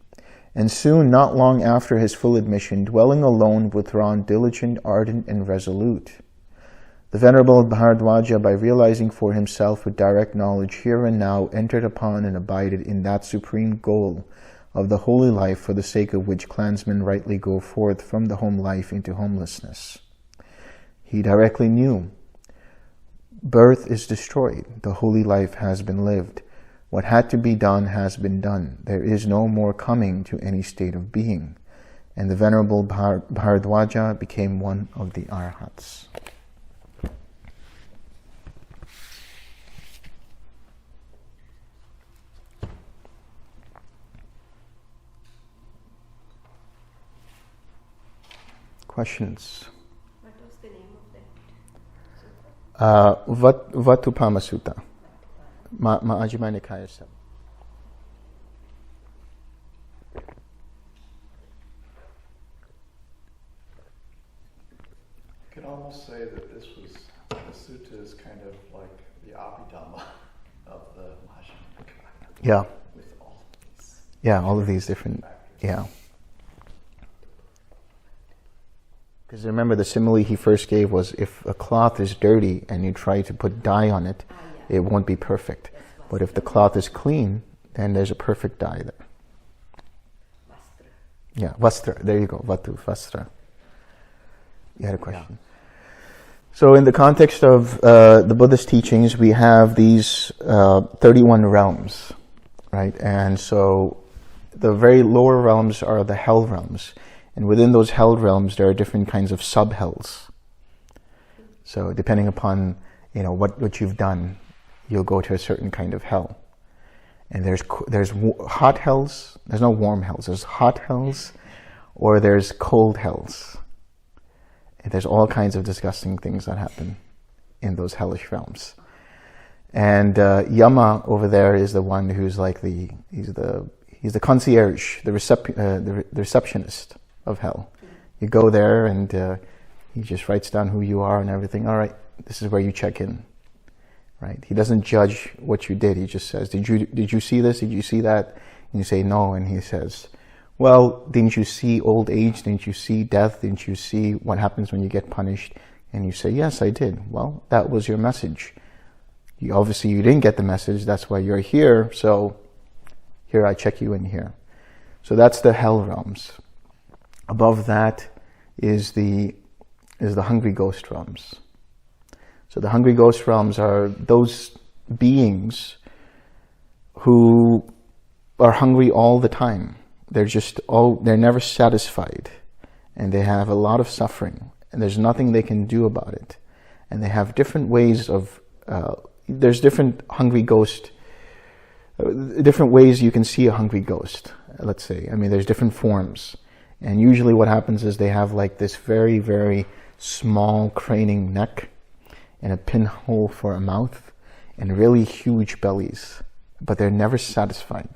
And soon, not long after his full admission, dwelling alone, withdrawn, diligent, ardent, and resolute, the Venerable Bharadwaja, by realizing for himself with direct knowledge here and now, entered upon and abided in that supreme goal of the holy life for the sake of which clansmen rightly go forth from the home life into homelessness. He directly knew, birth is destroyed, the holy life has been lived. What had to be done has been done. There is no more coming to any state of being. And the Venerable Bharadwaja became one of the Arhats. Questions? What was the name of that? Vatupama Sutta. Majjhima Nikaya 7. You can almost say that the sutta is kind of like the Abhidhamma of the Majjhima Nikaya. Yeah. With all these. Yeah, all of these different. Factors. Yeah. Because remember, the simile he first gave was, if a cloth is dirty and you try to put dye on it, it won't be perfect. But if the cloth is clean, then there's a perfect dye there. Yeah, vastra. There you go. Vatu, vastra. You had a question. Yeah. So in the context of the Buddhist teachings, we have these 31 realms, right? And so the very lower realms are the hell realms. And within those hell realms, there are different kinds of sub-hells. So depending upon, what you've done, you'll go to a certain kind of hell. And there's hot hells. There's no warm hells. There's hot hells, or there's cold hells. And there's all kinds of disgusting things that happen in those hellish realms. And Yama over there is the one who's like he's the concierge, the receptionist of hell. You go there and he just writes down who you are and everything. All right, this is where you check in, right? He doesn't judge what you did. He just says, did you see this? Did you see that? And you say no, and he says, well, didn't you see old age? Didn't you see death? Didn't you see what happens when you get punished? And you say, yes, I did. Well, that was your message. Obviously you didn't get the message. That's why you're here. So here, I check you in here. So that's the hell realms. Above that is the hungry ghost realms. So the hungry ghost realms are those beings who are hungry all the time. They're never satisfied, and they have a lot of suffering, and there's nothing they can do about it. And they have different ways of, there's different hungry ghost, different ways you can see a hungry ghost, let's say. I mean, there's different forms. And usually what happens is they have like this very, very small craning neck and a pinhole for a mouth and really huge bellies, but they're never satisfied.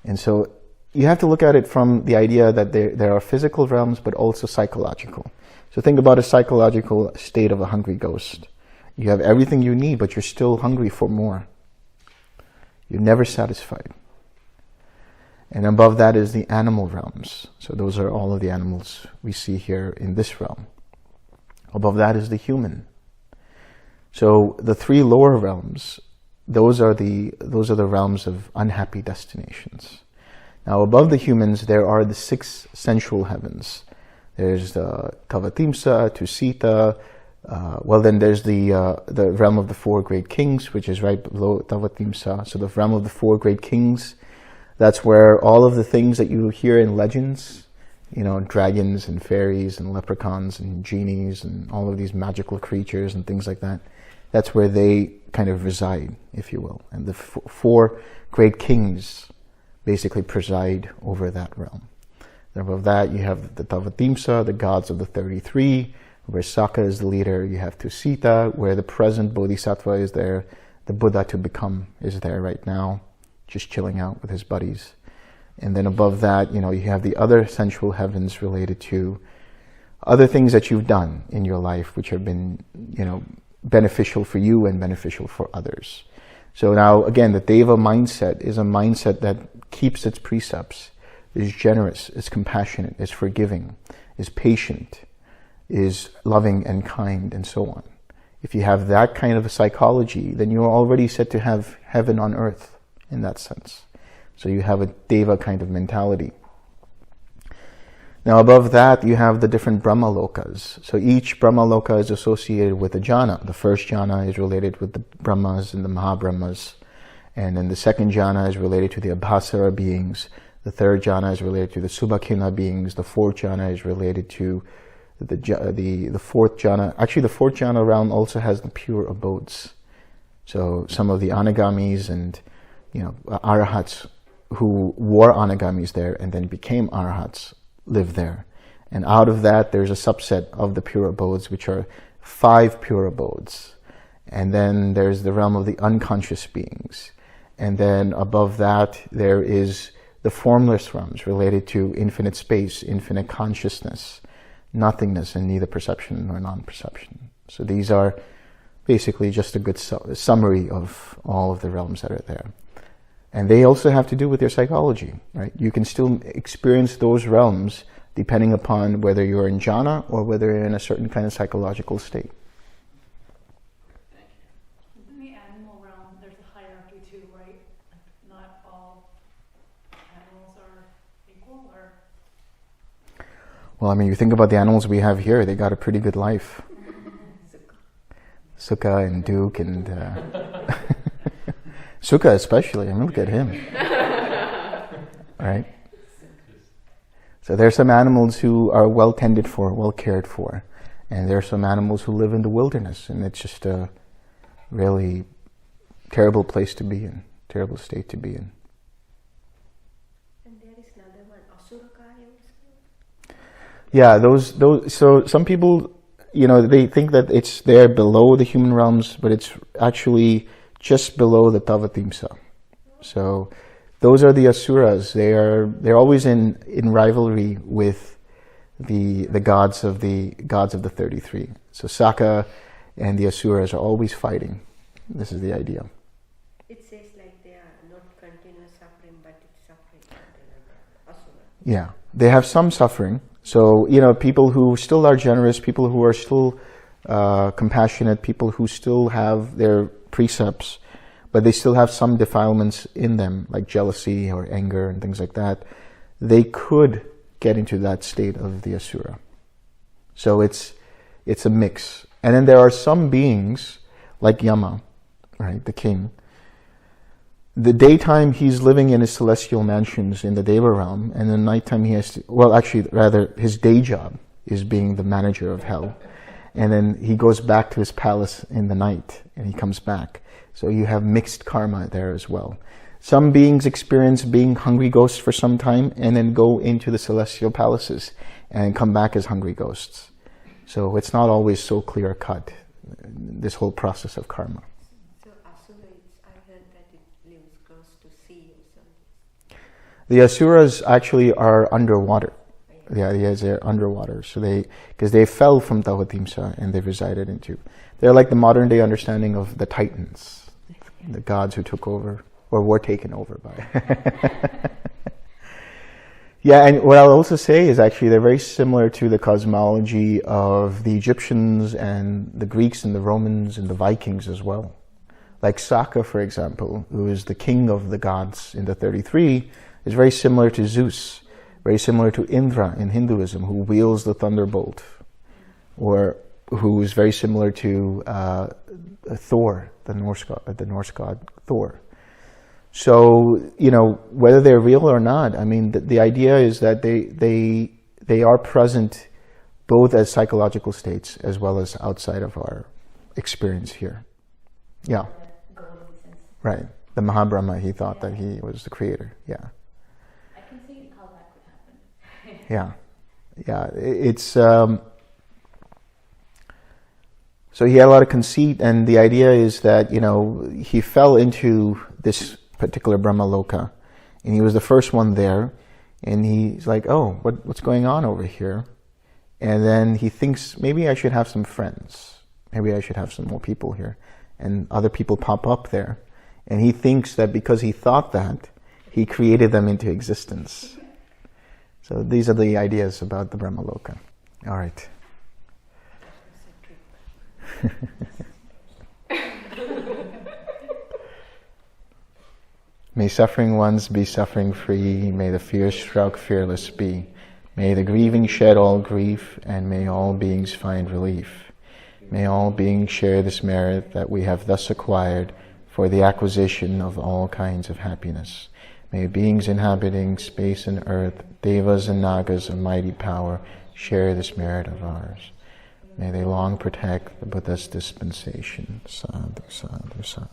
And so you have to look at it from the idea that there are physical realms, but also psychological. So think about a psychological state of a hungry ghost. You have everything you need, but you're still hungry for more. You're never satisfied. And above that is the animal realms. So those are all of the animals we see here in this realm. Above that is the human. So the three lower realms, those are the realms of unhappy destinations. Now above the humans, there are the 6 sensual heavens. There's the Kavatimsa, Tusita. Then there's the realm of the 4 great kings, which is right below Tavatimsa. So the realm of the 4 great kings, that's where all of the things that you hear in legends, dragons and fairies and leprechauns and genies and all of these magical creatures and things like that, that's where they kind of reside, if you will. And the 4 great kings basically preside over that realm. And above that, you have the Tavatimsa, the gods of the 33, Where Sukha is the leader, you have Tusita, where the present Bodhisattva is there, the Buddha to become is there right now, just chilling out with his buddies. And then above that, you have the other sensual heavens related to other things that you've done in your life, which have been, beneficial for you and beneficial for others. So now, again, the Deva mindset is a mindset that keeps its precepts, is generous, is compassionate, is forgiving, is patient, is loving and kind, and so on. If you have that kind of a psychology, then you're already said to have heaven on earth in that sense. So you have a Deva kind of mentality. Now above that, you have the different Brahmalokas. So each Brahmaloka is associated with a jhana. The first jhana is related with the Brahmas and the Mahabrahmas. And then the second jhana is related to the Abhasara beings. The third jhana is related to the Subhakhina beings. The fourth jhana is related to the fourth jhana. Actually, the fourth jhana realm also has the pure abodes. So some of the Anagamis and, Arahats who were Anagamis there and then became Arahats live there. And out of that, there's a subset of the pure abodes, which are 5 pure abodes. And then there's the realm of the unconscious beings. And then above that, there is the formless realms related to infinite space, infinite consciousness, nothingness, and neither perception nor non-perception. So these are basically just a good summary of all of the realms that are there. And they also have to do with your psychology, right? You can still experience those realms depending upon whether you're in jhana or whether you're in a certain kind of psychological state. In the animal realm, there's a hierarchy too, right? Not all animals are equal, or? Well, you think about the animals we have here, they got a pretty good life. Sukha and Duke and... Sukha especially, look at him. Right? So there are some animals who are well tended for, well cared for. And there are some animals who live in the wilderness, and it's just a really terrible place to be in, terrible state to be in. And there is another one, Asurakaya also. Yeah, those. So some people, they think that it's there below the human realms, but it's actually just below the Tavatimsa. So those are the Asuras. They're always in rivalry with the gods of the 33. So Saka and the Asuras are always fighting. This is the idea. It says like they are not continuous suffering, but it's suffering. Asura. Yeah, they have some suffering. So, people who still are generous, people who are still compassionate, people who still have their precepts, but they still have some defilements in them, like jealousy or anger and things like that, they could get into that state of the Asura. So it's a mix. And then there are some beings, like Yama, right, the king. The daytime he's living in his celestial mansions in the Deva realm, and the nighttime he has to, his day job is being the manager of hell. And then he goes back to his palace in the night, and he comes back. So you have mixed karma there as well. Some beings experience being hungry ghosts for some time, and then go into the celestial palaces and come back as hungry ghosts. So it's not always so clear-cut, this whole process of karma. So Asura, I heard that it lives close to sea or something. The Asuras actually are underwater. The idea is they're underwater. So because they fell from Tavatimsa and they resided into. They're like the modern day understanding of the Titans, the gods who took over or were taken over by. Yeah, and what I'll also say is actually they're very similar to the cosmology of the Egyptians and the Greeks and the Romans and the Vikings as well. Like Saka, for example, who is the king of the gods in the 33, is very similar to Zeus. Very similar to Indra in Hinduism, who wields the thunderbolt, or who is very similar to Thor, the Norse god Thor. So, whether they're real or not, the idea is that they are present both as psychological states as well as outside of our experience here. Yeah. Right. The Mahabrahma, he thought that he was the creator. Yeah. Yeah, it's So he had a lot of conceit, and the idea is that, he fell into this particular Brahmaloka, and he was the first one there, and he's like, oh, what's going on over here? And then he thinks, maybe I should have some friends. Maybe I should have some more people here. And other people pop up there. And he thinks that because he thought that, he created them into existence. So these are the ideas about the Brahmaloka. All right. May suffering ones be suffering free. May the fear-struck fearless be. May the grieving shed all grief, and may all beings find relief. May all beings share this merit that we have thus acquired for the acquisition of all kinds of happiness. May beings inhabiting space and earth, devas and nagas of mighty power, share this merit of ours. May they long protect the Buddha's dispensation. Sadhu, sadhu, sadhu.